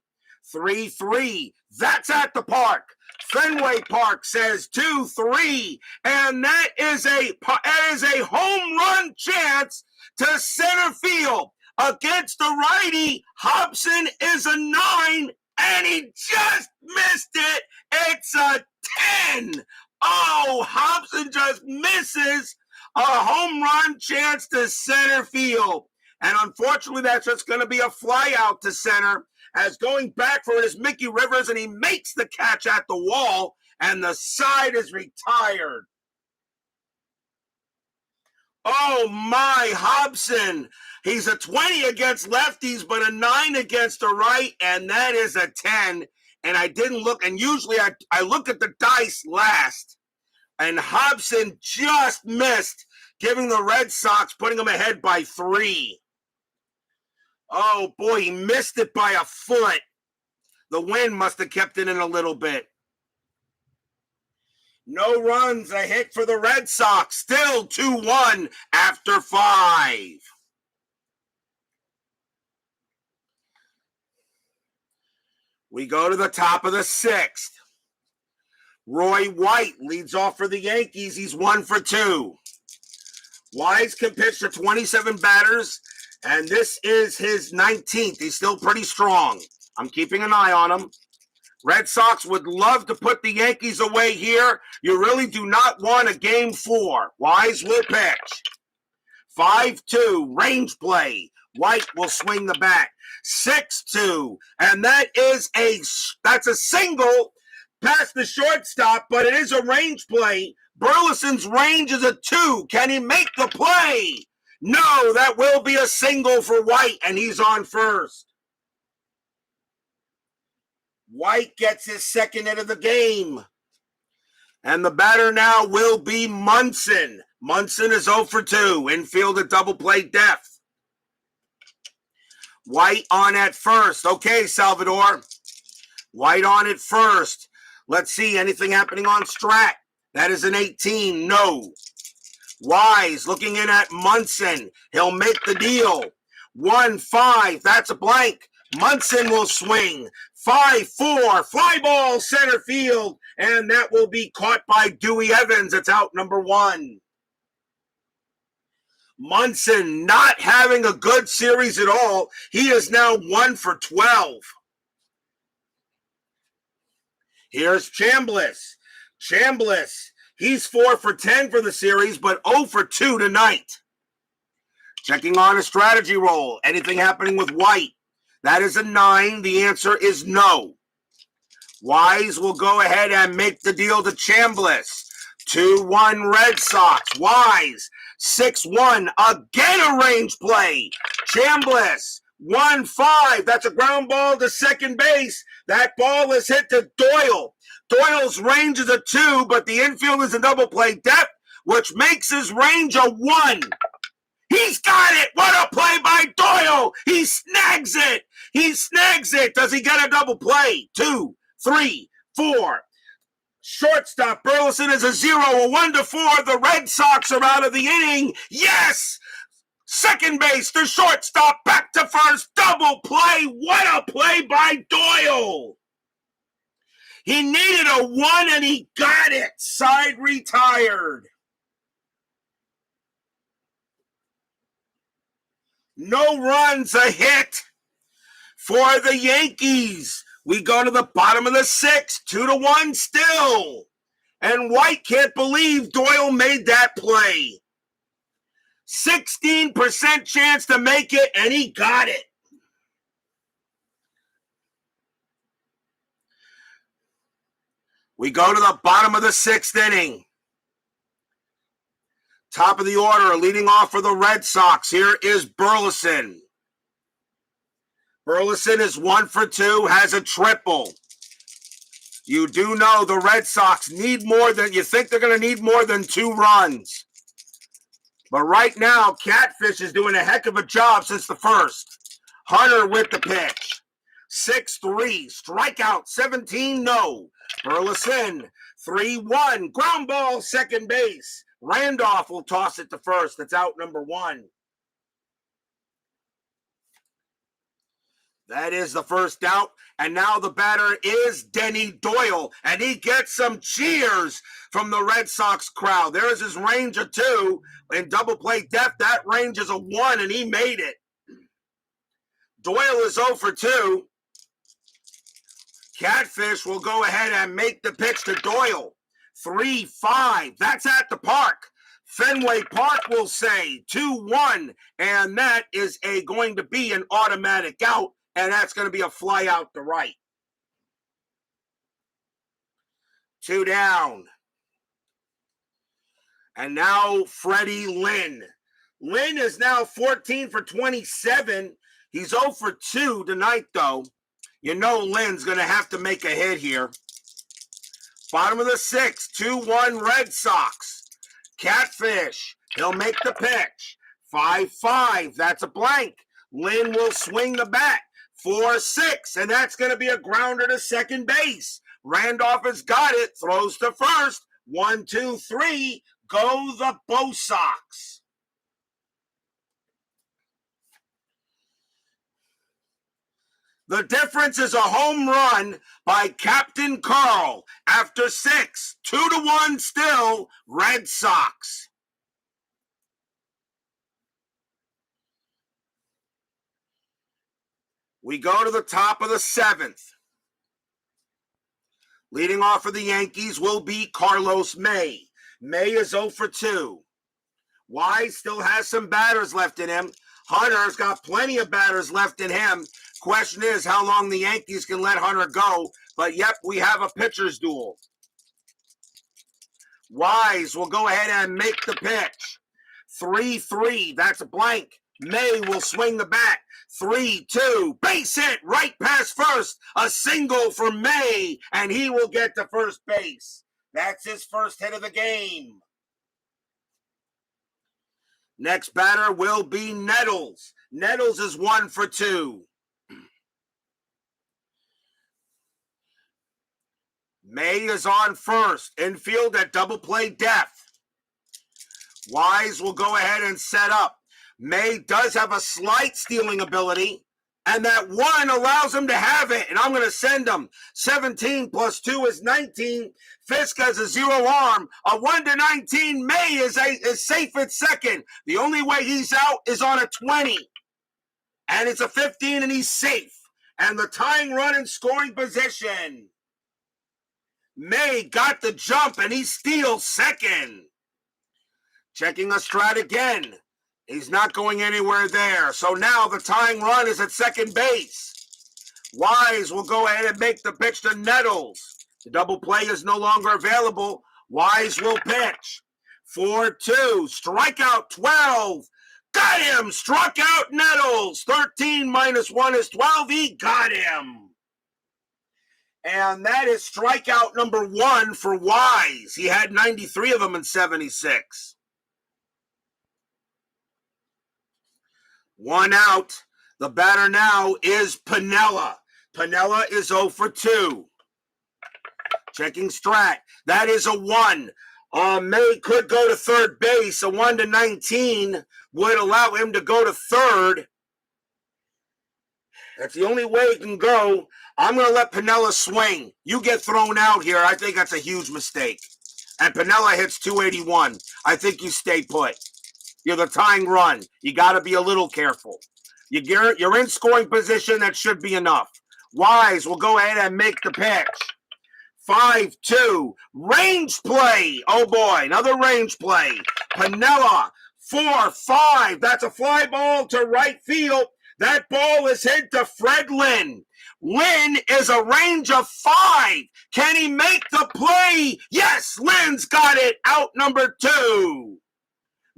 3-3. That's at the park. Fenway Park says 2-3. And that is a home run chance to center field. Against the righty, Hobson is a 9, and he just missed it. It's a 10. Oh, Hobson just misses a home run chance to center field. And unfortunately, that's just going to be a fly out to center, as going back for it is Mickey Rivers, and he makes the catch at the wall, and the side is retired. Oh, my, Hobson. He's a 20 against lefties, but a 9 against the right, and that is a 10. And I didn't look, and usually I look at the dice last, and Hobson just missed, giving the Red Sox, putting them ahead by 3. Oh, boy, he missed it by a foot. The wind must have kept it in a little bit. No runs, a hit for the Red Sox. Still 2-1 after 5. We go to the top of the 6th. Roy White leads off for the Yankees. He's 1 for 2. Wise can pitch to 27 batters, and this is his 19th. He's still pretty strong. I'm keeping an eye on him. Red Sox would love to put the Yankees away here. You really do not want a game 4. Wise will pitch. 5-2, range play. White will swing the bat. 6-2, and that's a single past the shortstop, but it is a range play. Burleson's range is a 2. Can he make the play? No, that will be a single for White, and he's on first. White gets his second hit of the game. And the batter now will be Munson. Munson is 0 for 2. Infield at double play depth. White on at first. Okay, Salvador. White on at first. Let's see, anything happening on Strat? That is an 18. No. Wise looking in at Munson. He'll make the deal. 1-5. That's a blank. Munson will swing. 5-4. Fly ball center field. And that will be caught by Dewey Evans. It's out number 1. Munson not having a good series at all. He is now 1 for 12. Here's Chambliss. Chambliss, he's 4 for 10 for the series, but 0 for 2 tonight. Checking on a strategy roll. Anything happening with White? That is a 9. The answer is no. Wise will go ahead and make the deal to Chambliss. 2-1 Red Sox. Wise, 6-1. Again a range play. Chambliss, 1-5. That's a ground ball to second base. That ball is hit to Doyle. Doyle's range is a 2, but the infield is a double play depth, which makes his range a 1. He's got it. What a play by Doyle. He snags it. He snags it. Does he get a double play? 2, 3, 4. Shortstop Burleson is a 0, a 1-4. The Red Sox are out of the inning. Yes! Second base to shortstop, back to first, double play. What a play by Doyle. He needed a 1 and he got it. Side retired. No runs, a hit for the Yankees. We go to the bottom of the 6th, 2-1 still. And White can't believe Doyle made that play. 16% chance to make it, and he got it. We go to the bottom of the 6th inning. Top of the order, leading off for the Red Sox. Here is Burleson. Burleson is 1 for 2, has a triple. You do know the Red Sox need more than, you think they're going to need more than 2 runs. But right now, Catfish is doing a heck of a job since the first. Hunter with the pitch. 6-3, strikeout, 17, no. Burleson, 3-1, ground ball, second base. Randolph will toss it to first. That's out number 1. That is the first out. And now the batter is Denny Doyle. And he gets some cheers from the Red Sox crowd. There's his range of 2. In double play depth, that range is a 1, and he made it. Doyle is 0 for 2. Catfish will go ahead and make the pitch to Doyle. 3-5. That's at the park. Fenway Park will say 2-1. And that is going to be an automatic out. And that's going to be a fly out to right. 2 down. And now Freddie Lynn. Lynn is now 14 for 27. He's 0 for 2 tonight, though. You know Lynn's going to have to make a hit here. Bottom of the 6th, 2-1 Red Sox. Catfish, he'll make the pitch. 5-5, that's a blank. Lynn will swing the bat. 4-6, and that's going to be a grounder to second base. Randolph has got it, throws to first. 1, 2, 3, go the BOS Sox. The difference is a home run by Captain Carl after 6. 2-1 still, Red Sox. We go to the top of the 7th. Leading off for the Yankees will be Carlos May. May is 0 for 2. Wise still has some batters left in him. Hunter's got plenty of batters left in him. Question is how long the Yankees can let Hunter go. But yep, we have a pitcher's duel. Wise will go ahead and make the pitch. 3-3, that's a blank. May will swing the bat. 3-2, base hit right past first. A single for May, and he will get to first base. That's his first hit of the game. Next batter will be Nettles. Nettles is 1 for 2. May is on first. Infield at double play depth. Wise will go ahead and set up. May does have a slight stealing ability, and that 1 allows him to have it, and I'm going to send him. 17 plus 2 is 19. Fisk has a 0 arm. A 1 to 19. May is safe at second. The only way he's out is on a 20. And it's a 15, and he's safe. And the tying run in scoring position. May got the jump, and he steals second. Checking a strat again. He's not going anywhere there. So now the tying run is at second base. Wise will go ahead and make the pitch to Nettles. The double play is no longer available. Wise will pitch. 4-2. Strikeout 12. Got him. Struck out Nettles. 13 minus 1 is 12. He got him. And that is strikeout number 1 for Wise. He had 93 of them in 76. 1 out. The batter now is Piniella. Piniella is 0 for 2. Checking strat. That is a 1. May could go to third base. A 1 to 19 would allow him to go to third. That's the only way he can go. I'm going to let Piniella swing. You get thrown out here. I think that's a huge mistake. And Piniella hits 281. I think you stay put. You're the tying run. You got to be a little careful. You're in scoring position. That should be enough. Wise will go ahead and make the pitch. 5-2. Range play. Oh, boy. Another range play. Piniella. 4-5. That's a fly ball to right field. That ball is hit to Fred Lynn. Lynn is a range of 5. Can he make the play? Yes, Lynn's got it. Out number 2.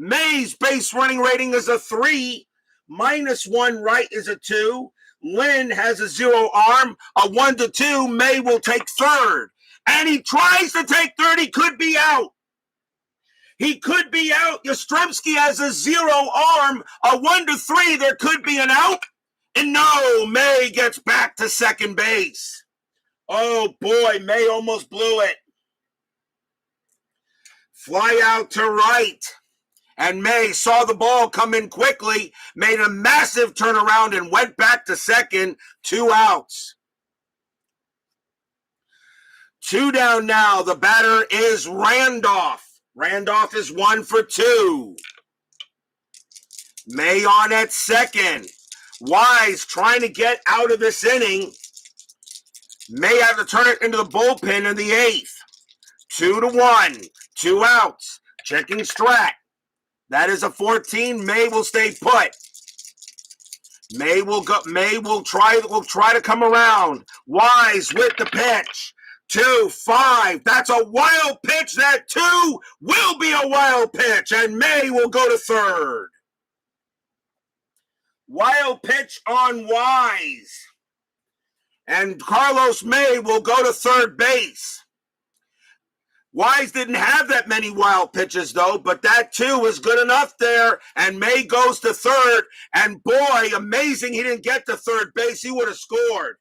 May's base running rating is a 3. Minus 1 right is a 2. Lynn has a 0 arm. A 1 to 2. May will take third. and he tries to take third. He could be out. He could be out. Yastrzemski has a 0 arm, a 1-3. There could be an out. And no, May gets back to second base. Oh boy, May almost blew it. Fly out to right. And May saw the ball come in quickly, made a massive turnaround, and went back to second. 2 outs. 2 down now. The batter is Randolph. Randolph is 1 for 2. May on at second. Wise trying to get out of this inning. May have to turn it into the bullpen in the 8th. 2-1. 2 outs. Checking Strat. That is a 14. May will stay put. May will go. May will try to come around. Wise with the pitch. 2-5. That's a wild pitch. That 2 will be a wild pitch, and May will go to third. Wild pitch on Wise, and Carlos May will go to third base. Wise didn't have that many wild pitches, though, but that 2 was good enough there, and May goes to third, and boy, amazing he didn't get to third base. He would have scored.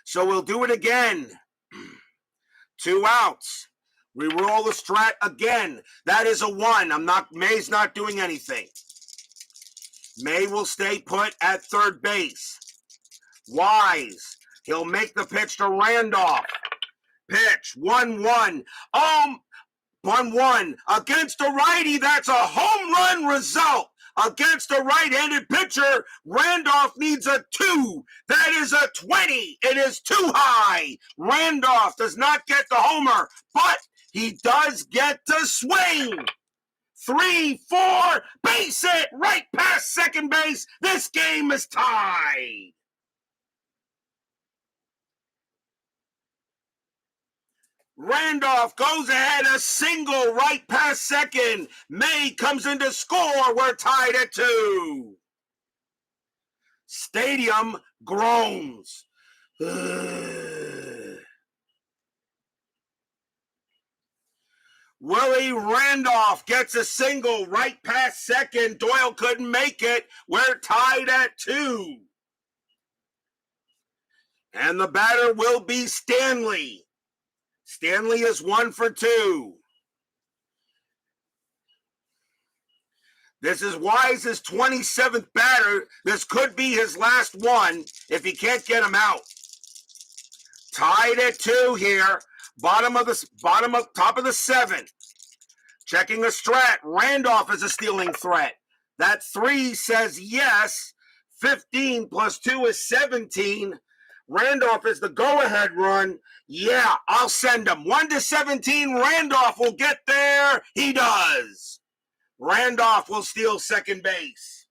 So we'll do it again. 2 outs. We roll the Strat again. That is a 1. May's not doing anything. May will stay put at third base. Wise. He'll make the pitch to Randolph. Pitch, 1-1. 1-1 against a righty. That's a home run result. Against a right-handed pitcher, Randolph needs a 2. That is a 20. It is too high. Randolph does not get the homer, but he does get to swing. 3-4, base hit right past second base. This game is tied. Randolph goes ahead, a single right past second. May comes in to score. We're tied at 2. Stadium groans. Willie Randolph gets a single right past second. Doyle couldn't make it. We're tied at 2. And the batter will be Stanley. Stanley is 1 for 2. This is Wise's 27th batter. This could be his last one if he can't get him out. Tied at 2 here. Top of the 7th. Checking a Strat. Randolph is a stealing threat. That 3 says yes. 15 plus 2 is 17. Randolph is the go-ahead run. Yeah, I'll send him. 1-17. Randolph will get there. He does. Randolph will steal second base.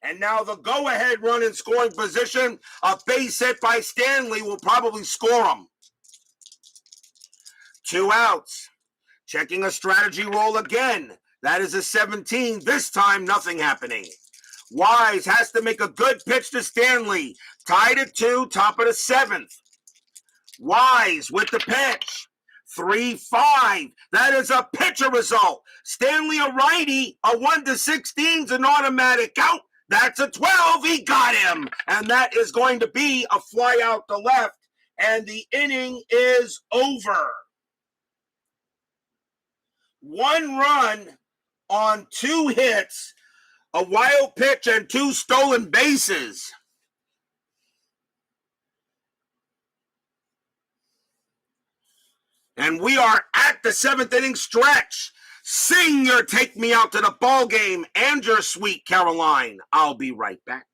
And now the go-ahead run in scoring position. A base hit by Stanley will probably score him. 2 outs. Checking a strategy roll again. That is a 17. This time, nothing happening. Wise has to make a good pitch to Stanley. Tied at 2, top of the 7th. Wise with the pitch. 3-5. That is a pitcher result. Stanley a righty. A 1-16 is an automatic out. That's a 12. He got him. And that is going to be a fly out to left. And the inning is over. 1 run on 2 hits, a wild pitch, and 2 stolen bases. And we are at the 7th inning stretch. Sing your Take Me Out to the Ball Game and your Sweet Caroline. I'll be right back.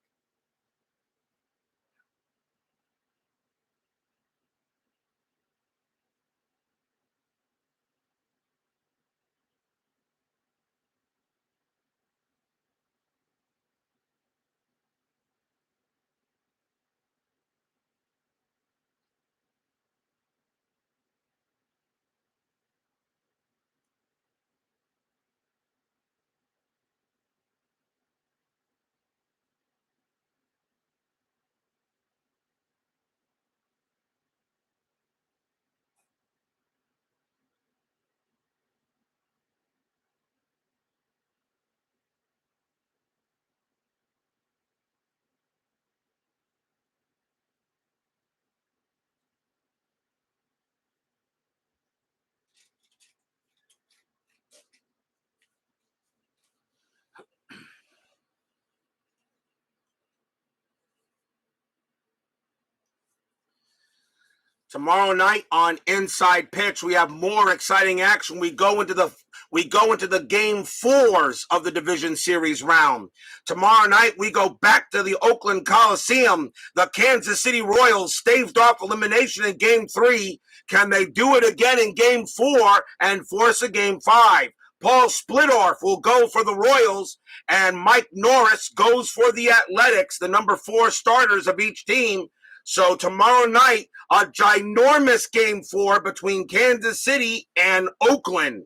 Tomorrow night on Inside Pitch, we have more exciting action. We go into the game fours of the division series round. Tomorrow night, we go back to the Oakland Coliseum. The Kansas City Royals staved off elimination in game 3. Can they do it again in game 4 and force a game 5? Paul Splittorff will go for the Royals, and Mike Norris goes for the Athletics, the number 4 starters of each team. So tomorrow night, a ginormous game 4 between Kansas City and Oakland.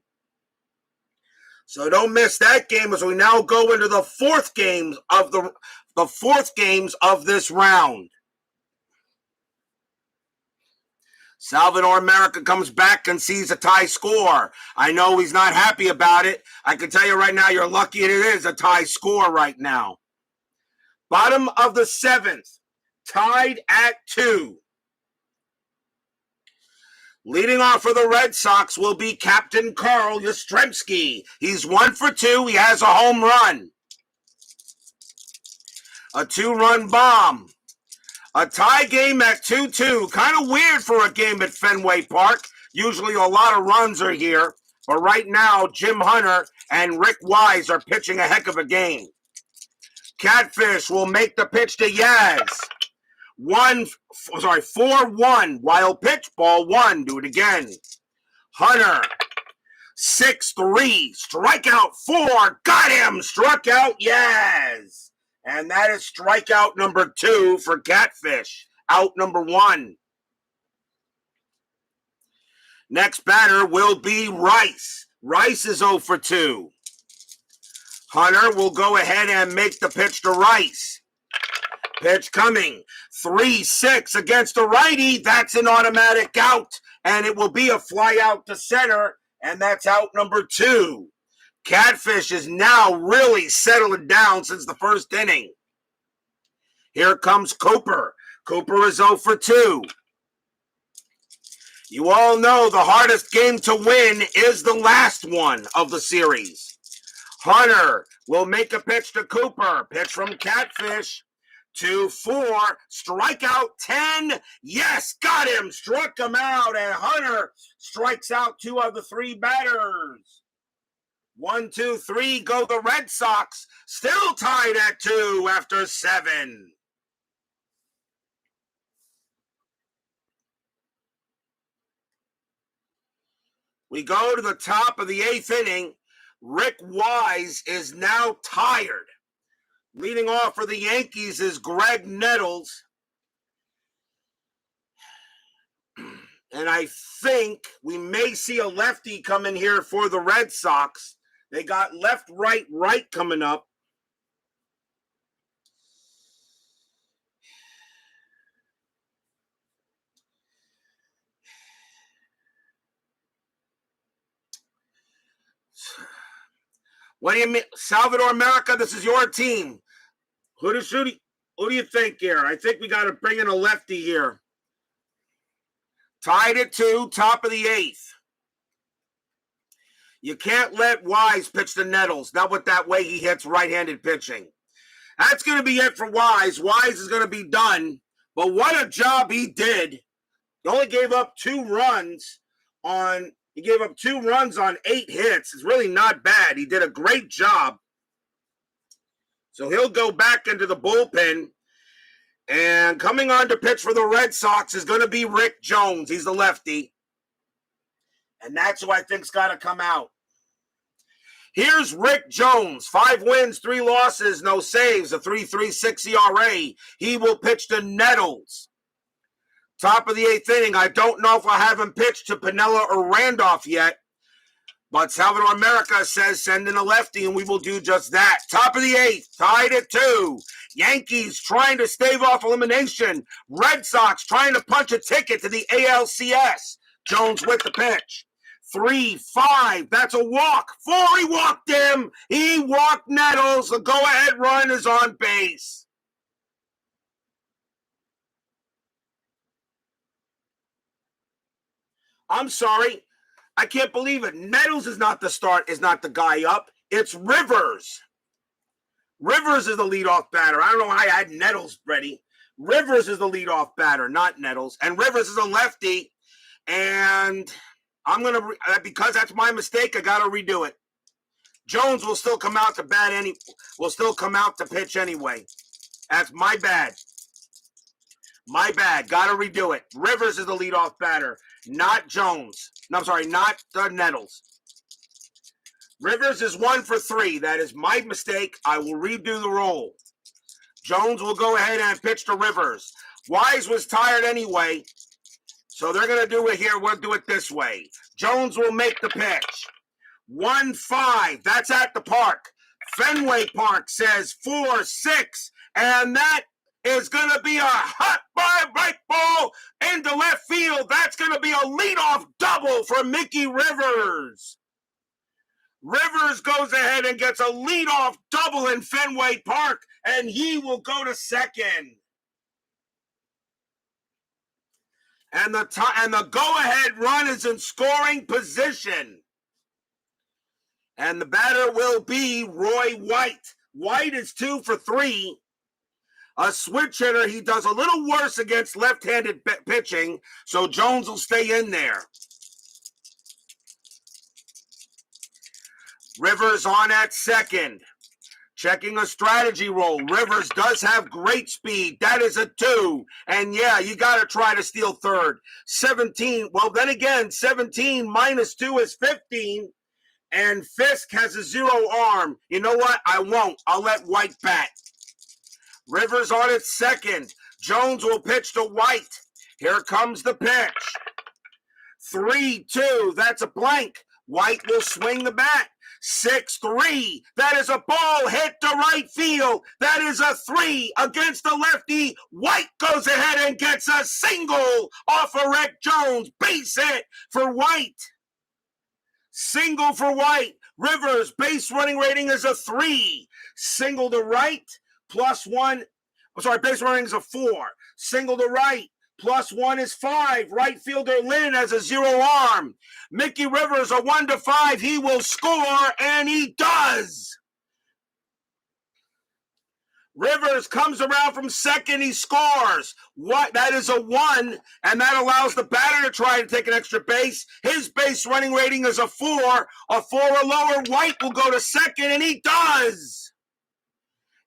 So don't miss that game as we now go into the fourth games of the fourth games of this round. Salvador America comes back and sees a tie score. I know he's not happy about it. I can tell you right now, you're lucky it is a tie score right now. Bottom of the 7th, tied at 2. Leading off for the Red Sox will be Captain Carl Yastrzemski. He's 1 for 2. He has a home run. A 2-run bomb. A tie game at 2-2. Kind of weird for a game at Fenway Park. Usually a lot of runs are here. But right now, Jim Hunter and Rick Wise are pitching a heck of a game. Catfish will make the pitch to Yaz. 4-1. Wild pitch, ball 1. Do it again. Hunter. 6-3. Strikeout 4. Got him. Struck out Yaz. And that is strikeout number 2 for Catfish. Out number 1. Next batter will be Rice. Rice is 0 for 2. Hunter will go ahead and make the pitch to Rice. Pitch coming. 3-6 against the righty. That's an automatic out. And it will be a fly out to center. And that's out number 2. Catfish is now really settling down since the first inning. Here comes Cooper. Cooper is 0 for 2. You all know the hardest game to win is the last one of the series. Hunter will make a pitch to Cooper. Pitch from Catfish. 2-4. Strikeout 10. Yes, got him. Struck him out. And Hunter strikes out 2 of the 3 batters. 1, 2, 3 go the Red Sox. Still tied at 2 after 7. We go to the top of the 8th inning. Rick Wise is now tired. Leading off for the Yankees is Greg Nettles. And I think we may see a lefty come in here for the Red Sox. They got left, right, right coming up. What do you mean? Salvador America, this is your team. Who do you think here? I think we got to bring in a lefty here. Tied at 2, top of the 8th. You can't let Wise pitch to Nettles. Not with that way he hits right-handed pitching. That's going to be it for Wise. Wise is going to be done. But what a job he did. He only gave up 2 runs on 8 hits. It's really not bad. He did a great job. So he'll go back into the bullpen. And coming on to pitch for the Red Sox is going to be Rick Jones. He's the lefty. And that's who I think's got to come out. Here's Rick Jones. 5 wins, 3 losses, no saves, a 3.36 ERA. He will pitch to Nettles. Top of the 8th inning. I don't know if I have him pitched to Piniella or Randolph yet. But Salvador America says send in a lefty, and we will do just that. Top of the 8th, tied at 2. Yankees trying to stave off elimination. Red Sox trying to punch a ticket to the ALCS. Jones with the pitch. 3-5. That's a walk. 4. He walked him. He walked Nettles. The go-ahead run is on base. I'm sorry. I can't believe it. Nettles is not the guy up. It's Rivers. Rivers is the leadoff batter. I don't know why I had Nettles ready. Rivers is the leadoff batter, not Nettles. And Rivers is a lefty. And I'm going to, because that's my mistake, I got to redo it. Jones will still come out to pitch anyway. That's my bad. My bad. Got to redo it. Rivers is the leadoff batter, not Jones. No, I'm sorry, not Nettles. Rivers is 1 for 3. That is my mistake. I will redo the roll. Jones will go ahead and pitch to Rivers. Wise was tired anyway, so they're going to do it here. We'll do it this way. Jones will make the pitch. 1-5. That's at the park. Fenway Park says 4-6, and that is going to be a hot by right ball into left field. That's going to be a leadoff double for Mickey Rivers. Rivers goes ahead and gets a leadoff double in Fenway Park, and he will go to second. And the go-ahead run is in scoring position. And the batter will be Roy White. White is 2 for 3. A switch hitter. He does a little worse against left-handed pitching, so Jones will stay in there. Rivers on at second. Checking a strategy roll. Rivers does have great speed. That is a 2. And yeah, you got to try to steal third. 17. Well, then again, 17 minus 2 is 15. And Fisk has a 0 arm. You know what? I won't. I'll let White bat. Rivers on at second. Jones will pitch to White. Here comes the pitch. 3-2. That's a blank. White will swing the bat. 6-3. That is a ball hit to right field. That is a 3 against the lefty. White goes ahead and gets a single off of Rick Jones. Base hit for White. Single for White. Rivers base running rating is a 3. Single to right, +1. I'm sorry, base running is a 4. Single to right, +1 is 5. Right fielder Lynn has a 0 arm. Mickey Rivers, a 1 to 5. He will score, and he does. Rivers comes around from second. He scores. What? That is a 1, and that allows the batter to try to take an extra base. His base running rating is a 4. A 4 or lower. White will go to second, and he does.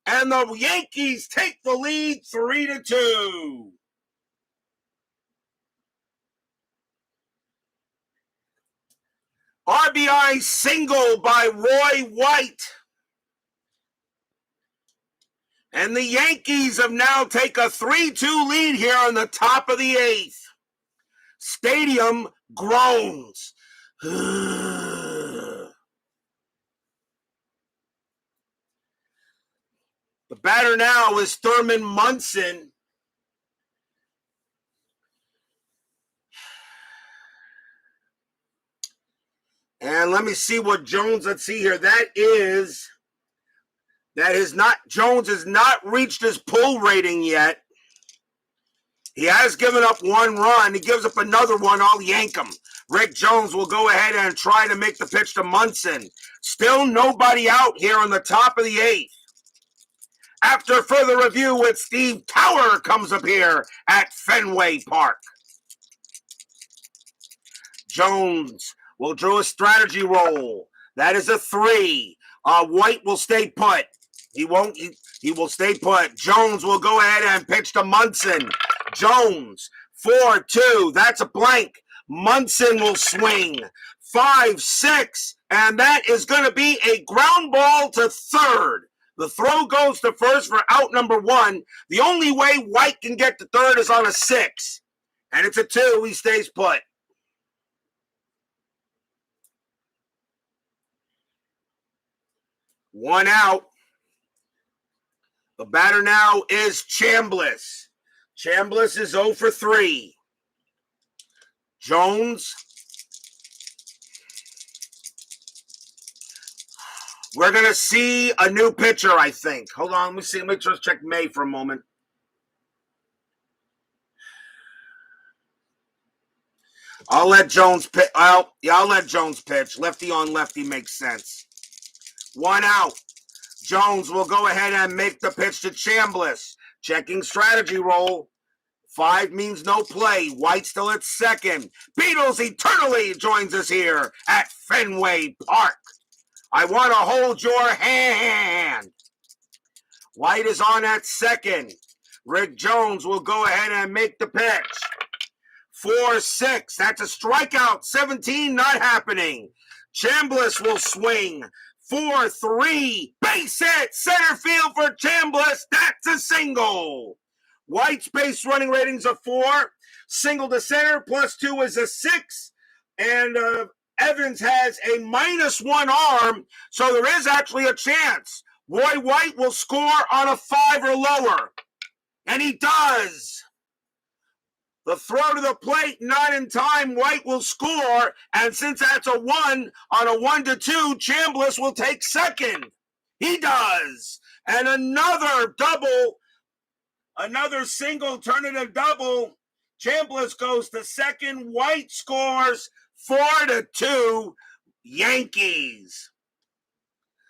And the Yankees take the lead 3-2. RBI single by Roy White. And the Yankees have now taken a 3-2 lead here on the top of the 8th. Stadium groans. The batter now is Thurman Munson. And let me see what Jones, let's see here. Jones has not reached his pull rating yet. He has given up 1 run. He gives up another one. I'll yank him. Rick Jones will go ahead and try to make the pitch to Munson. Still nobody out here on the top of the 8th. After further review with Steve Tower comes up here at Fenway Park. Jones will draw a strategy roll. That is a 3. White will stay put. He will stay put. Jones will go ahead and pitch to Munson. Jones, 4-2. That's a blank. Munson will swing. 5-6. And that is going to be a ground ball to third. The throw goes to first for out number 1. The only way White can get to third is on a 6. And it's a 2. He stays put. One out. The batter now is Chambliss. Chambliss is 0 for 3. Jones. We're going to see a new pitcher, I think. Hold on, let me see. Let me just check May for a moment. I'll let Jones pitch. I'll let Jones pitch. Lefty on lefty makes sense. 1 out. Jones will go ahead and make the pitch to Chambliss. Checking strategy roll. 5 means no play. White still at second. Beatles eternally joins us here at Fenway Park. I want to hold your hand. White is on at second. Rick Jones will go ahead and make the pitch. 4-6. That's a strikeout. 17 not happening. Chambliss will swing. 4-3. Base hit. Center field for Chambliss. That's a single. White's base running ratings of 4. Single to center plus 2 is a 6. And Evans has a -1 arm. So there is actually a chance Roy White will score on a 5 or lower. And he does. The throw to the plate, not in time. White will score. And since that's a 1 on a 1-2, Chambliss will take second. He does. And another double, another single turn into double. Chambliss goes to second. White scores 4-2. Yankees.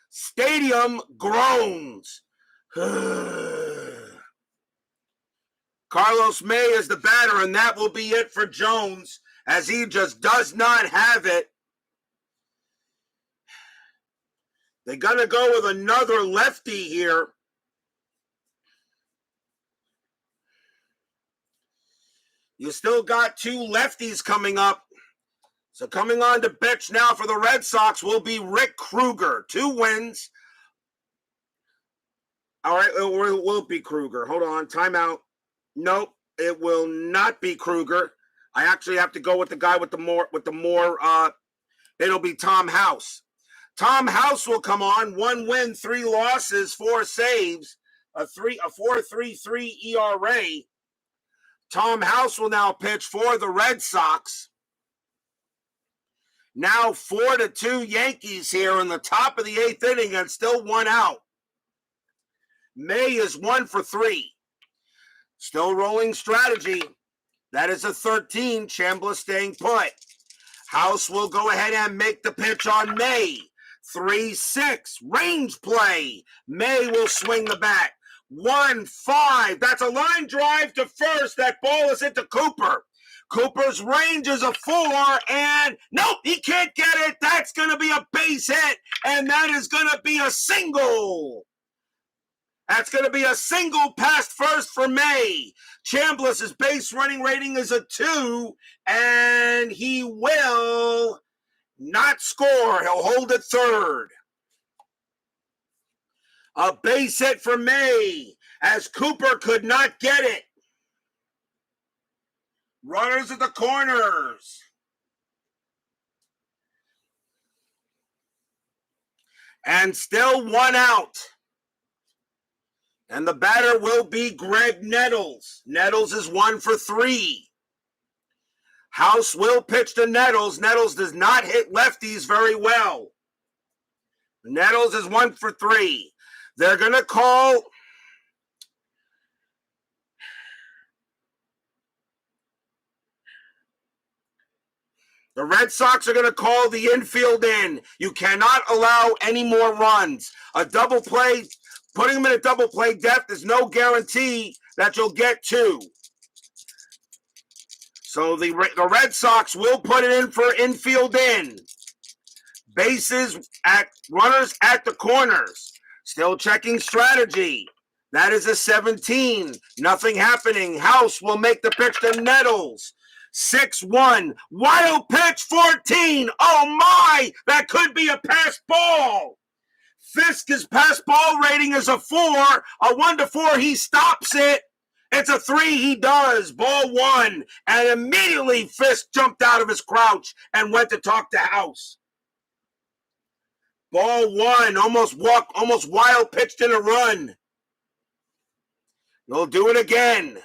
Stadium groans. Carlos May is the batter, and that will be it for Jones, as he just does not have it. They're going to go with another lefty here. You still got 2 lefties coming up. So coming on to pitch now for the Red Sox will be Rick Kruger. 2 wins. All right, it will be Kruger. Hold on, timeout. Nope, it will not be Kruger. I actually have to go with the guy with the more. It'll be Tom House. Tom House will come on. 1 win, 3 losses, 4 saves, a 4.33 ERA. Tom House will now pitch for the Red Sox. Now 4-2 Yankees here in the top of the 8th inning and still 1 out. May is 1 for 3. Still rolling strategy. That is a 13. Chambliss staying put. House will go ahead and make the pitch on May. 3-6. Range play. May will swing the bat. 1-5. That's a line drive to first. That ball is into Cooper. Cooper's range is a 4, and nope, he can't get it. That's going to be a base hit, and that is going to be a single. That's going to be a single past first for May. Chambliss's base running rating is a 2, and he will not score. He'll hold at third. A base hit for May, as Cooper could not get it. Runners at the corners. And still 1 out. And the batter will be Greg Nettles. Nettles is 1 for 3. House will pitch to Nettles. Nettles does not hit lefties very well. Nettles is 1 for 3. They're going to call... The Red Sox are going to call the infield in. You cannot allow any more runs. A double play, putting them in a double play depth is no guarantee that you'll get 2. So the Red Sox will put it in for infield in. Bases at runners at the corners. Still checking strategy. That is a 17. Nothing happening. House will make the pitch to Nettles. 6-1. Wild pitch 14. Oh my! That could be a pass ball. Fisk's pass ball rating is a 4. A 1-4. He stops it. It's a 3. He does. Ball 1. And immediately Fisk jumped out of his crouch and went to talk to House. Ball 1. Almost wild pitched in a run. He'll do it again.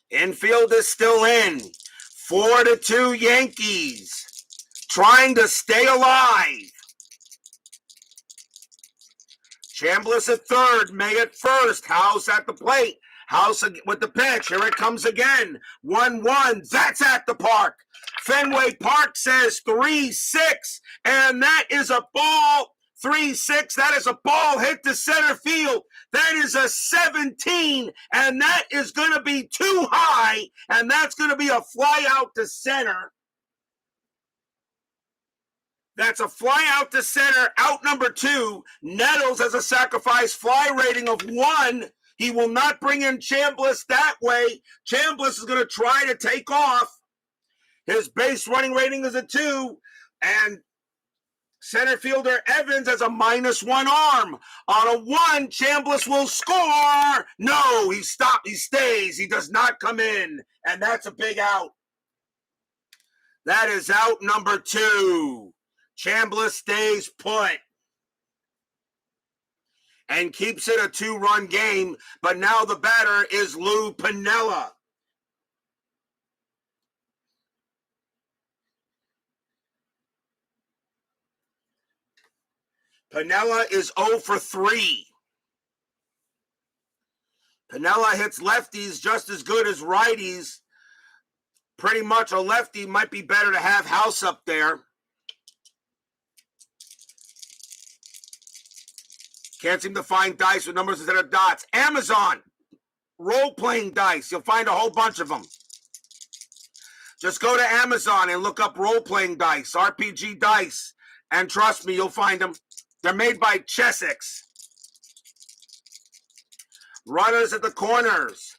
Infield is still in. 4-2 Yankees. Trying to stay alive. Chambliss at third. May at first. House at the plate. House with the pitch. Here it comes again. 1-1. That's at the park. Fenway Park says 3-6. And that is a ball 3-6. That is a ball hit to center field. That is a 17, and that is going to be too high, and that's going to be a fly out to center. That's a fly out to center, out number 2. Nettles has a sacrifice fly rating of 1. He will not bring in Chambliss that way. Chambliss is going to try to take off. His base running rating is a 2, and center fielder Evans has a -1 arm. On a 1, Chambliss will score. No, he stopped. He stays. He does not come in, and that's a big out. That is out number 2. Chambliss stays put and keeps it a 2-run game, but now the batter is Lou Piniella. Piniella is 0 for 3. Piniella hits lefties just as good as righties. Pretty much a lefty might be better to have House up there. Can't seem to find dice with numbers instead of dots. Amazon, role-playing dice. You'll find a whole bunch of them. Just go to Amazon and look up role-playing dice, RPG dice, and trust me, you'll find them. They're made by Chessex. Runners at the corners.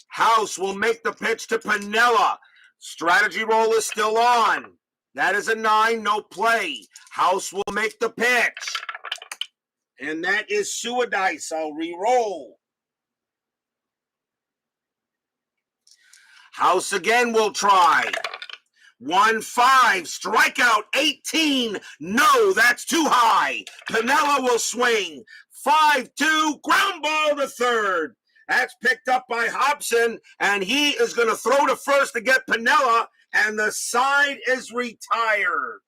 House will make the pitch to Piniella. Strategy roll is still on. That is a 9, no play. House will make the pitch. And that is Suadice. I'll re-roll. House again will try. 1-5, strikeout 18. No, that's too high. Piniella will swing. 5-2, ground ball to third. That's picked up by Hobson, and he is going to throw to first to get Piniella, and the side is retired.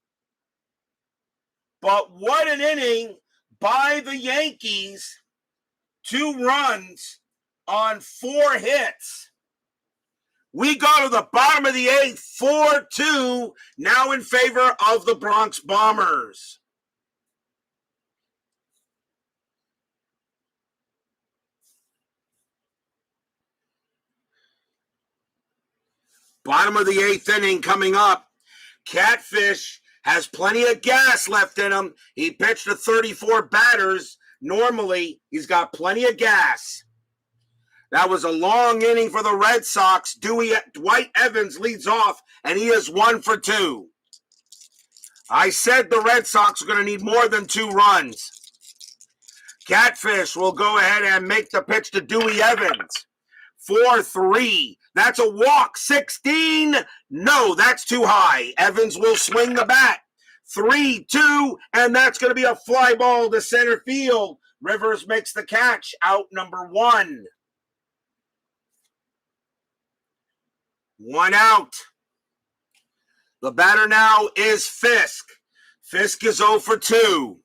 But what an inning by the Yankees. 2 runs on 4 hits. We go to the bottom of the 8th, 4-2, now in favor of the Bronx Bombers. Bottom of the 8th inning coming up. Catfish has plenty of gas left in him. He pitched to 34 batters. Normally, he's got plenty of gas. That was a long inning for the Red Sox. Dwight Evans leads off, and he is 1 for 2. I said the Red Sox are going to need more than 2 runs. Catfish will go ahead and make the pitch to Dewey Evans. 4-3. That's a walk. 16. No, that's too high. Evans will swing the bat. 3-2, and that's going to be a fly ball to center field. Rivers makes the catch. Out number 1. 1 out. The batter now is Fisk. Fisk is 0 for 2.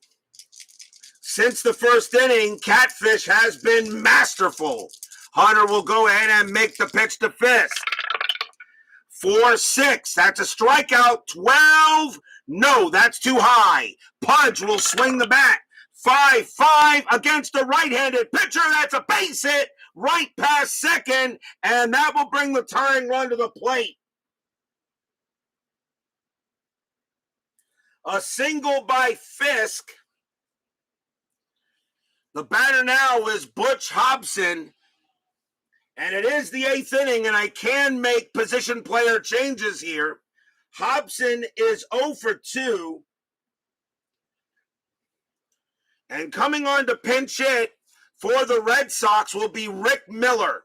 Since the first inning, Catfish has been masterful. Hunter will go ahead and make the pitch to Fisk. 4-6. That's a strikeout. 12. No, that's too high. Pudge will swing the bat. 5-5 against the right-handed pitcher. That's a base hit right past second, and that will bring the tying run to the plate. A single by Fisk. The batter now is Butch Hobson. And it is the 8th inning, and I can make position player changes here. Hobson is 0 for 2. And coming on to pinch hit for the Red Sox will be Rick Miller.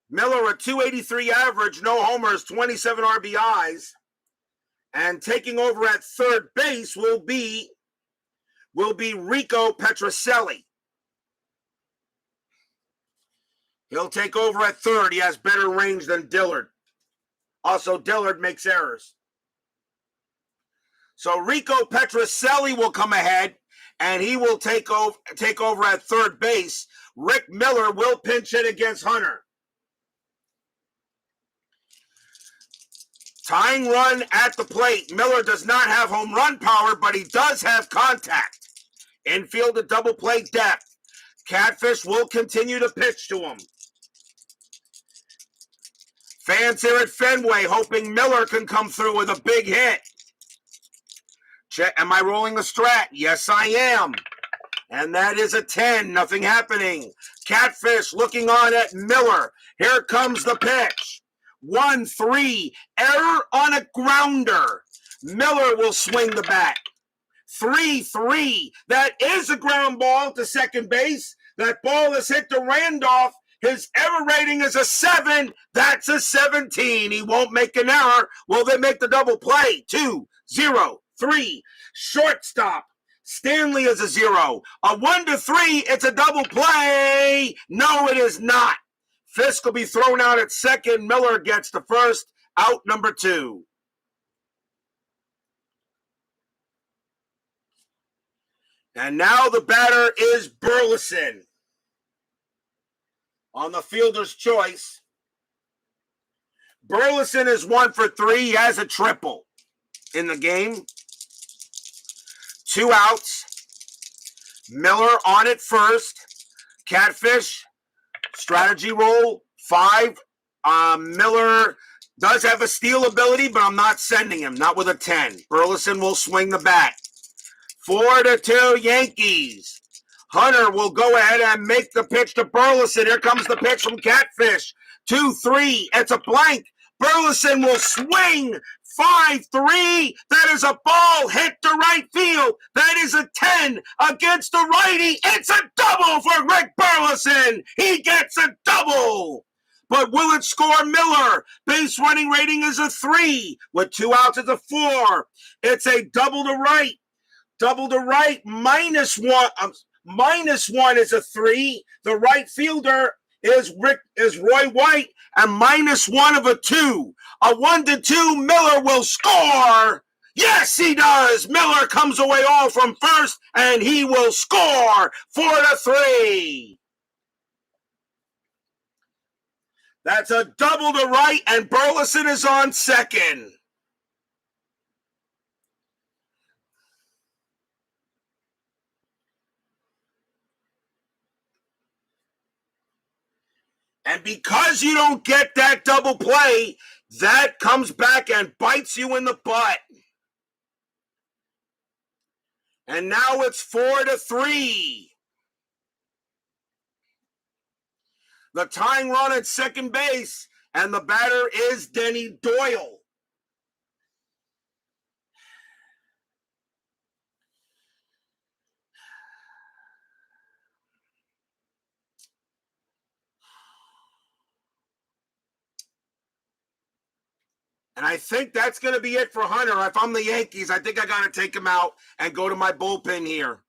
Miller, a .283 average, no homers, 27 RBIs. And taking over at third base will be Rico Petrocelli. He'll take over at third. He has better range than Dillard. Also, Dillard makes errors. So Rico Petrocelli will come ahead, and he will take over at third base. Rick Miller will pinch hit against Hunter. Tying run at the plate. Miller does not have home run power, but he does have contact. Infield to double play depth. Catfish will continue to pitch to him. Fans here at Fenway hoping Miller can come through with a big hit. Check, am I rolling the strat? Yes, I am. And that is a 10. Nothing happening. Catfish looking on at Miller. Here comes the pitch. 1-3. Error on a grounder. Miller will swing the bat. 3-3. That is a ground ball to second base. That ball is hit to Randolph. His error rating is a 7. That's a 17. He won't make an error. Will they make the double play? 2-0-3. Shortstop. Stanley is a 0. A 1-3. It's a double play. No, it is not. Fisk will be thrown out at second. Miller gets the first. Out number 2. And now the batter is Burleson. On the fielder's choice. Burleson is 1 for 3. He has a triple in the game. 2 outs. Miller on it first. Catfish. Strategy roll. 5. Miller does have a steal ability, but I'm not sending him. Not with a 10. Burleson will swing the bat. 4-2 Yankees. Hunter will go ahead and make the pitch to Burleson. Here comes the pitch from Catfish. 2-3. It's a blank. Burleson will swing. 5-3. That is a ball hit to right field. That is a 10 against the righty. It's a double for Rick Burleson. He gets a double. But will it score Miller? Base running rating is a 3. With 2 outs, it's a 4. It's a double to right. Double to right. -1. -1 is a 3. The right fielder is Roy White, and -1 of a 2. A 1-2. Miller will score. Yes, he does. Miller comes away all from first, and he will score. 4-3. That's a double to right, and Burleson is on second. And because you don't get that double play, that comes back and bites you in the butt. And now it's 4-3. The tying run at second base, and the batter is Denny Doyle. And I think that's going to be it for Hunter. If I'm the Yankees, I think I got to take him out and go to my bullpen here.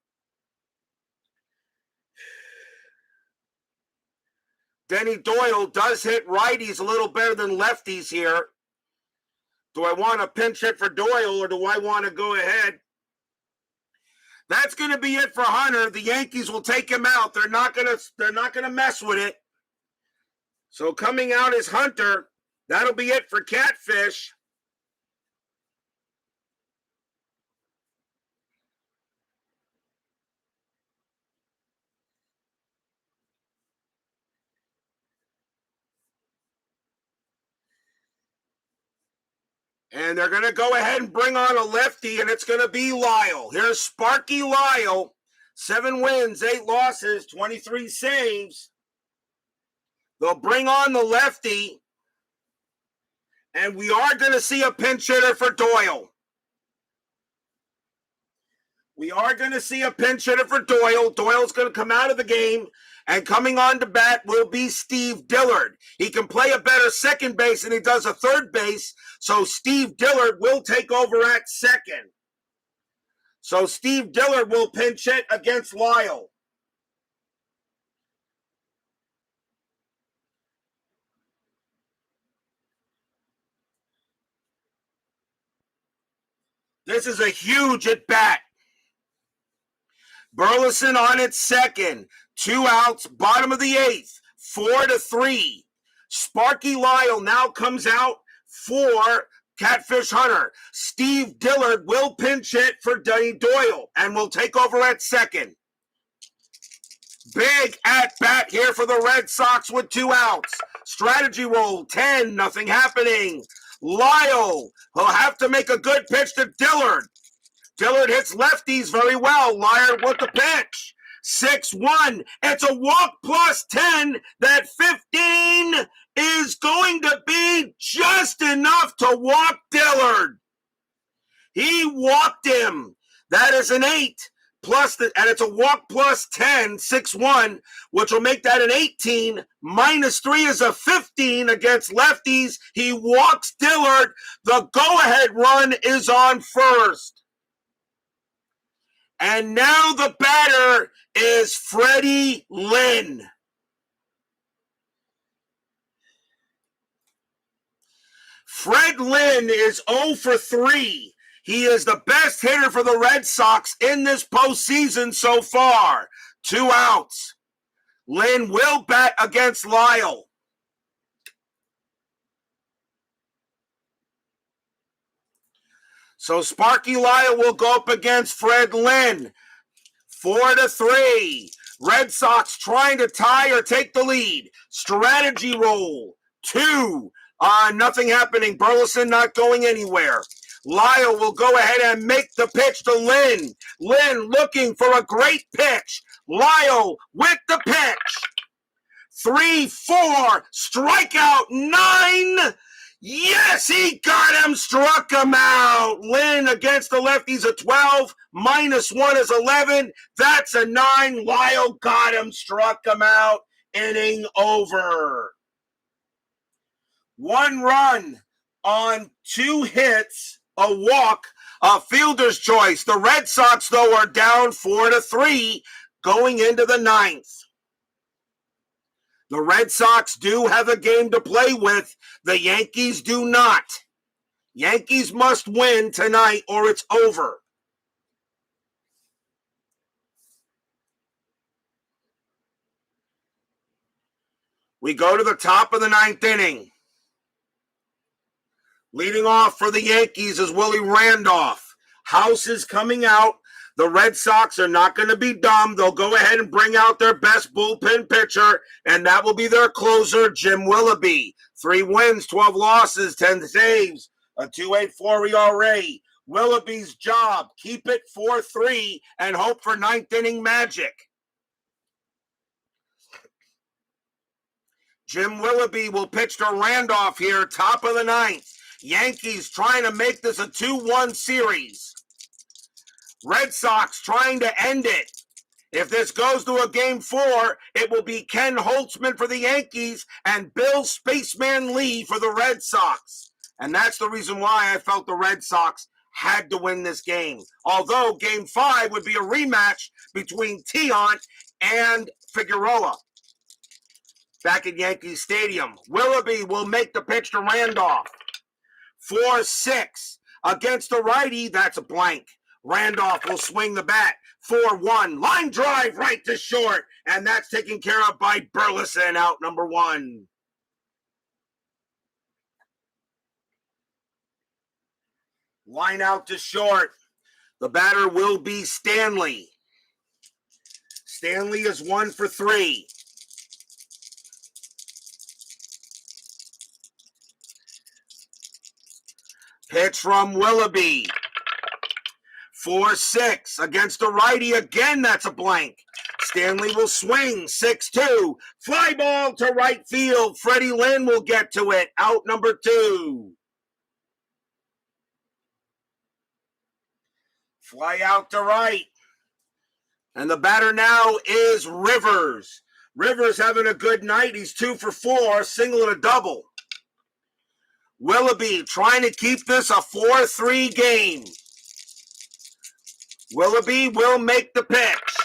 Denny Doyle does hit righties a little better than lefties here. Do I want to pinch hit for Doyle, or do I want to go ahead? That's going to be it for Hunter. The Yankees will take him out. They're not going to mess with it. So coming out is Hunter. That'll be it for Catfish. And they're going to go ahead and bring on a lefty, and it's going to be Lyle. Here's Sparky Lyle. 7 wins, 8 losses, 23 saves. They'll bring on the lefty. And we are going to see a pinch hitter for Doyle. We are going to see a pinch hitter for Doyle. Doyle's going to come out of the game. And coming on to bat will be Steve Dillard. He can play a better second base than he does a third base. So Steve Dillard will take over at second. So Steve Dillard will pinch hit against Lyle. This is a huge at bat. Burleson on its second. 2 outs, bottom of the 8th. 4-3. Sparky Lyle now comes out for Catfish Hunter. Steve Dillard will pinch hit for Danny Doyle and will take over at second. Big at bat here for the Red Sox with 2 outs. Strategy roll, 10, nothing happening. Lyle will have to make a good pitch to Dillard. Dillard hits lefties very well. Lyle with the pitch. 6-1. It's a walk plus 10. That 15 is going to be just enough to walk Dillard. He walked him. That is an 8. And it's a walk plus 10, 6-1, which will make that an 18. Minus 3 is a 15 against lefties. He walks Dillard. The go-ahead run is on first. And now the batter is Freddie Lynn. Fred Lynn is 0 for 3. He is the best hitter for the Red Sox in this postseason so far. 2 outs. Lynn will bat against Lyle. So Sparky Lyle will go up against Fred Lynn. 4-3. Red Sox trying to tie or take the lead. Strategy roll. 2. Nothing happening. Burleson not going anywhere. Lyle will go ahead and make the pitch to Lynn. Lynn looking for a great pitch. Lyle with the pitch. 3-4. Strikeout 9. Yes, he got him, struck him out. Lynn against the lefties a 12. Minus 1 is 11. That's a 9. Lyle got him, struck him out. Inning over. 1 run on 2 hits, a walk, a fielder's choice. The Red Sox, though, are down 4-3 going into the 9th. The Red Sox do have a game to play with. The Yankees do not. Yankees must win tonight or it's over. We go to the top of the 9th inning. Leading off for the Yankees is Willie Randolph. House is coming out. The Red Sox are not going to be dumb. They'll go ahead and bring out their best bullpen pitcher, and that will be their closer, Jim Willoughby. 3 wins, 12 losses, 10 saves, a 2.84 ERA. Willoughby's job, keep it 4-3 and hope for 9th inning magic. Jim Willoughby will pitch to Randolph here, top of the 9th. Yankees trying to make this a 2-1 series. Red Sox trying to end it. If this goes to a game 4, it will be Ken Holtzman for the Yankees and Bill Spaceman Lee for the Red Sox. And that's the reason why I felt the Red Sox had to win this game. Although game 5 would be a rematch between Tiant and Figueroa back at Yankee Stadium. Willoughby will make the pitch to Randolph. 4-6 against the righty. That's a blank. Randolph will swing the bat. 4-1. Line drive right to short. And that's taken care of by Burleson, out number 1. Line out to short. The batter will be Stanley. Stanley is 1 for 3. Pitch from Willoughby. 4-6 against the righty. Again, that's a blank. Stanley will swing. 6-2. Fly ball to right field. Freddie Lynn will get to it. Out number 2. Fly out to right. And the batter now is Rivers. Rivers having a good night. He's 2 for 4. Single and a double. Willoughby trying to keep this a 4-3 game. Willoughby will make the pitch.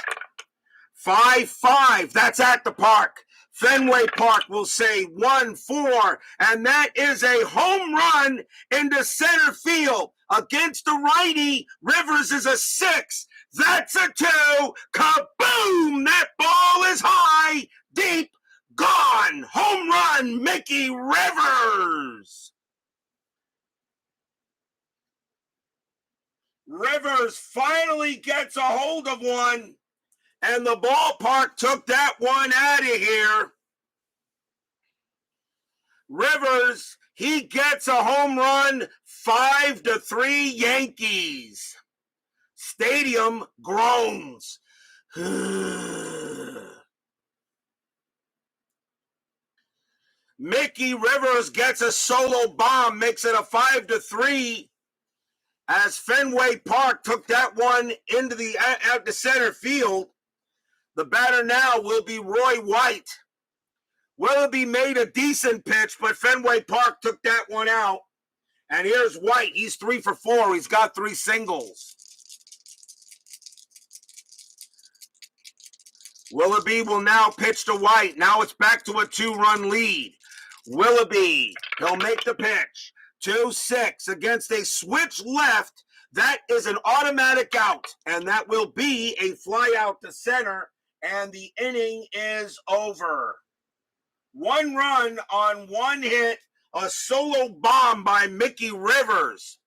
5-5. That's at the park. Fenway Park will say 1-4. And that is a home run into center field. Against the righty, Rivers is a 6. That's a 2. Kaboom! That ball is high, deep, gone. Home run, Mickey Rivers. Rivers finally gets a hold of one, and the ballpark took that one out of here. Rivers, he gets a home run, 5-3 Yankees. Stadium groans. Mickey Rivers gets a solo bomb, makes it a 5-3. As Fenway Park took that one into the out to center field. The batter now will be Roy White. Willoughby made a decent pitch, but Fenway Park took that one out. And here's White. He's 3 for 4. He's got 3 singles. Willoughby will now pitch to White. Now it's back to a 2-run lead. Willoughby, he'll make the pitch. 2-6 against a switch left. That is an automatic out, and that will be a fly out to center, and the inning is over. 1 run on 1 hit, a solo bomb by Mickey Rivers.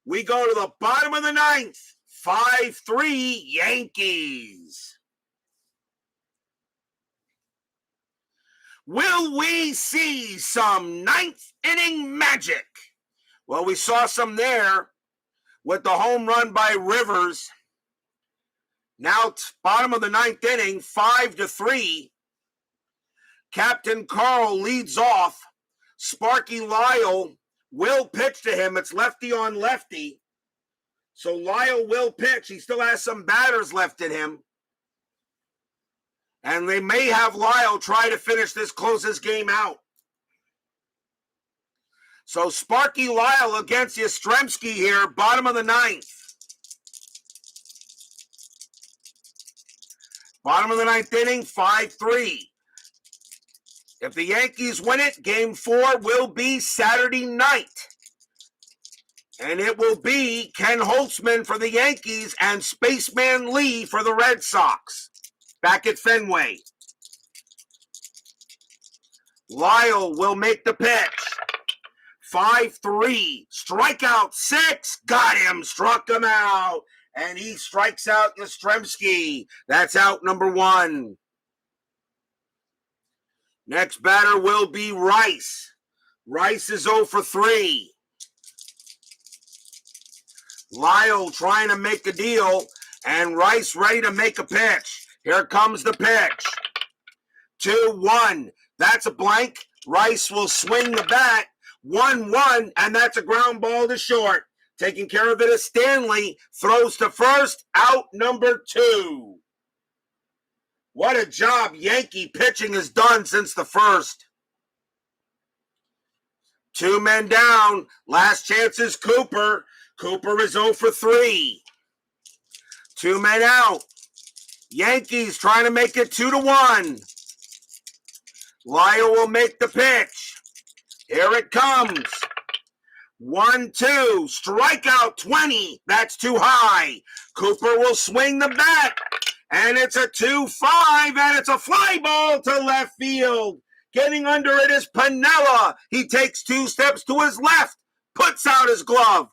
We go to the bottom of the 9th, 5-3 Yankees. Will we see some 9th inning magic? Well, we saw some there with the home run by Rivers. Now, bottom of the 9th inning, 5-3. Captain Carl leads off. Sparky Lyle will pitch to him. It's lefty on lefty. So Lyle will pitch. He still has some batters left in him. And they may have Lyle try to close this game out. So Sparky Lyle against Yastrzemski here, bottom of the 9th. Bottom of the 9th inning, 5-3. If the Yankees win it, Game 4 will be Saturday night. And it will be Ken Holtzman for the Yankees and Spaceman Lee for the Red Sox. Back at Fenway. Lyle will make the pitch. 5-3. Strikeout 6. Got him. Struck him out. And he strikes out Yastrzemski. That's out number 1. Next batter will be Rice. Rice is 0 for 3. Lyle trying to make a deal. And Rice ready to make a pitch. Here comes the pitch. 2-1. That's a blank. Rice will swing the bat. 1-1, and that's a ground ball to short. Taking care of it is Stanley. Throws to first. Out number 2. What a job Yankee pitching has done since the first. 2 men down. Last chance is Cooper. Cooper is 0 for 3. 2 men out. Yankees trying to make it 2-1. Lyle will make the pitch. Here it comes. 1-2. Strikeout 20. That's too high. Cooper will swing the bat. And it's a 2-5. And it's a fly ball to left field. Getting under it is Piniella. He takes 2 steps to his left. Puts out his glove.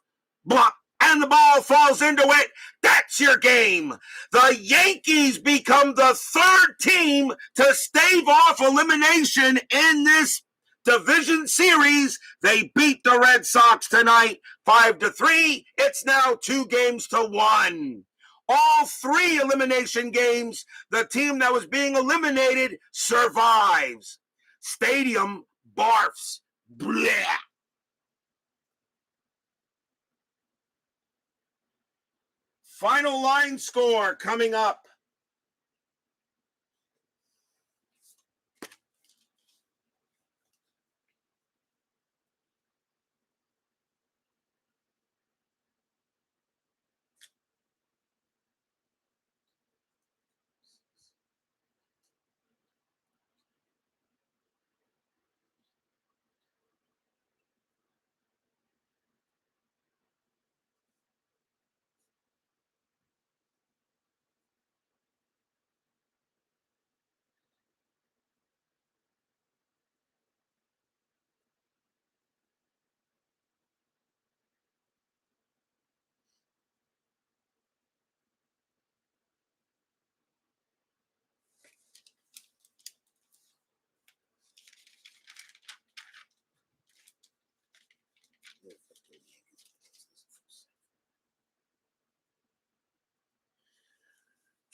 Blop. And the ball falls into it. That's your game. The Yankees become the 3rd team to stave off elimination in this division series. They beat the Red Sox tonight 5-3. It's now 2-1. All 3 elimination games, the team that was being eliminated survives. Stadium barfs. Blech. Final line score coming up.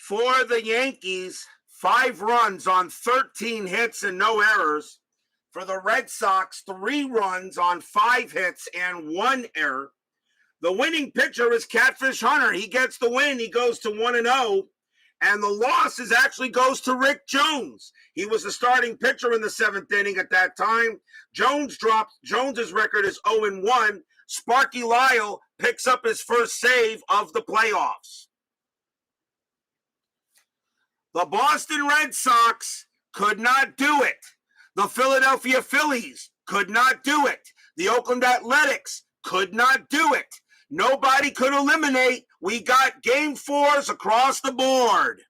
For the Yankees, 5 runs on 13 hits and no errors. For the Red Sox, 3 runs on 5 hits and 1 error. The winning pitcher is Catfish Hunter. He gets the win. He goes to 1-0. And the loss actually goes to Rick Jones. He was the starting pitcher in the 7th inning at that time. Jones's record is 0-1. Sparky Lyle picks up his first save of the playoffs. The Boston Red Sox could not do it. The Philadelphia Phillies could not do it. The Oakland Athletics could not do it. Nobody could eliminate. We got game 4s across the board.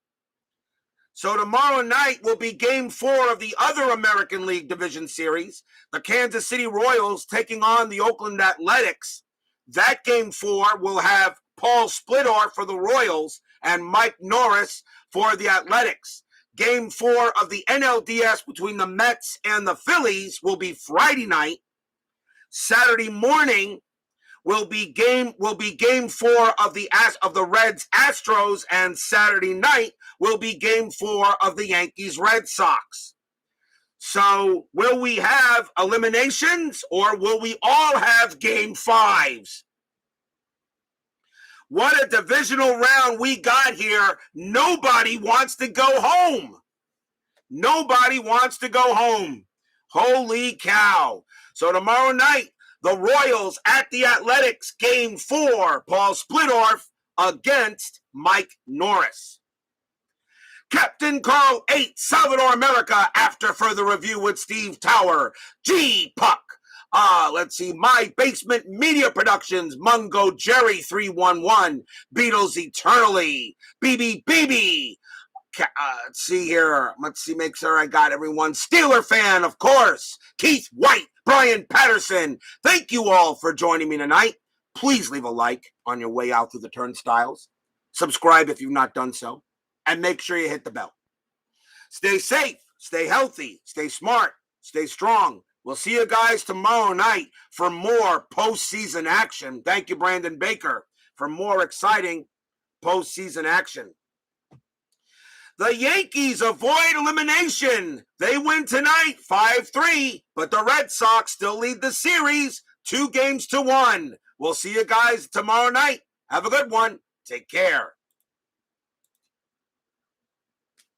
So tomorrow night will be game 4 of the other American League Division Series. The Kansas City Royals taking on the Oakland Athletics. That game 4 will have Paul Splittor for the Royals and Mike Norris for the Athletics. Game 4 of the NLDS between the Mets and the Phillies will be Friday night. Saturday morning will be game 4 of the Reds Astros, and Saturday night will be game 4 of the Yankees Red Sox. So will we have eliminations, or will we all have game 5s? What a divisional round we got here. Nobody wants to go home. Nobody wants to go home. Holy cow. So tomorrow night, the Royals at the Athletics, game 4, Paul Splittor against Mike Norris. Captain Carl 8, Salvador America, after further review with Steve Tower. G-Puck. Let's see, My Basement Media Productions, Mungo Jerry 311, Beatles Eternally, BB. Let's see here. Let's see, make sure I got everyone. Steeler fan, of course. Keith White, Brian Patterson. Thank you all for joining me tonight. Please leave a like on your way out through the turnstiles. Subscribe if you've not done so. And make sure you hit the bell. Stay safe, stay healthy, stay smart, stay strong. We'll see you guys tomorrow night for more postseason action. Thank you, Brandon Baker, for more exciting postseason action. The Yankees avoid elimination. They win tonight, 5-3, but the Red Sox still lead the series 2-1. We'll see you guys tomorrow night. Have a good one. Take care.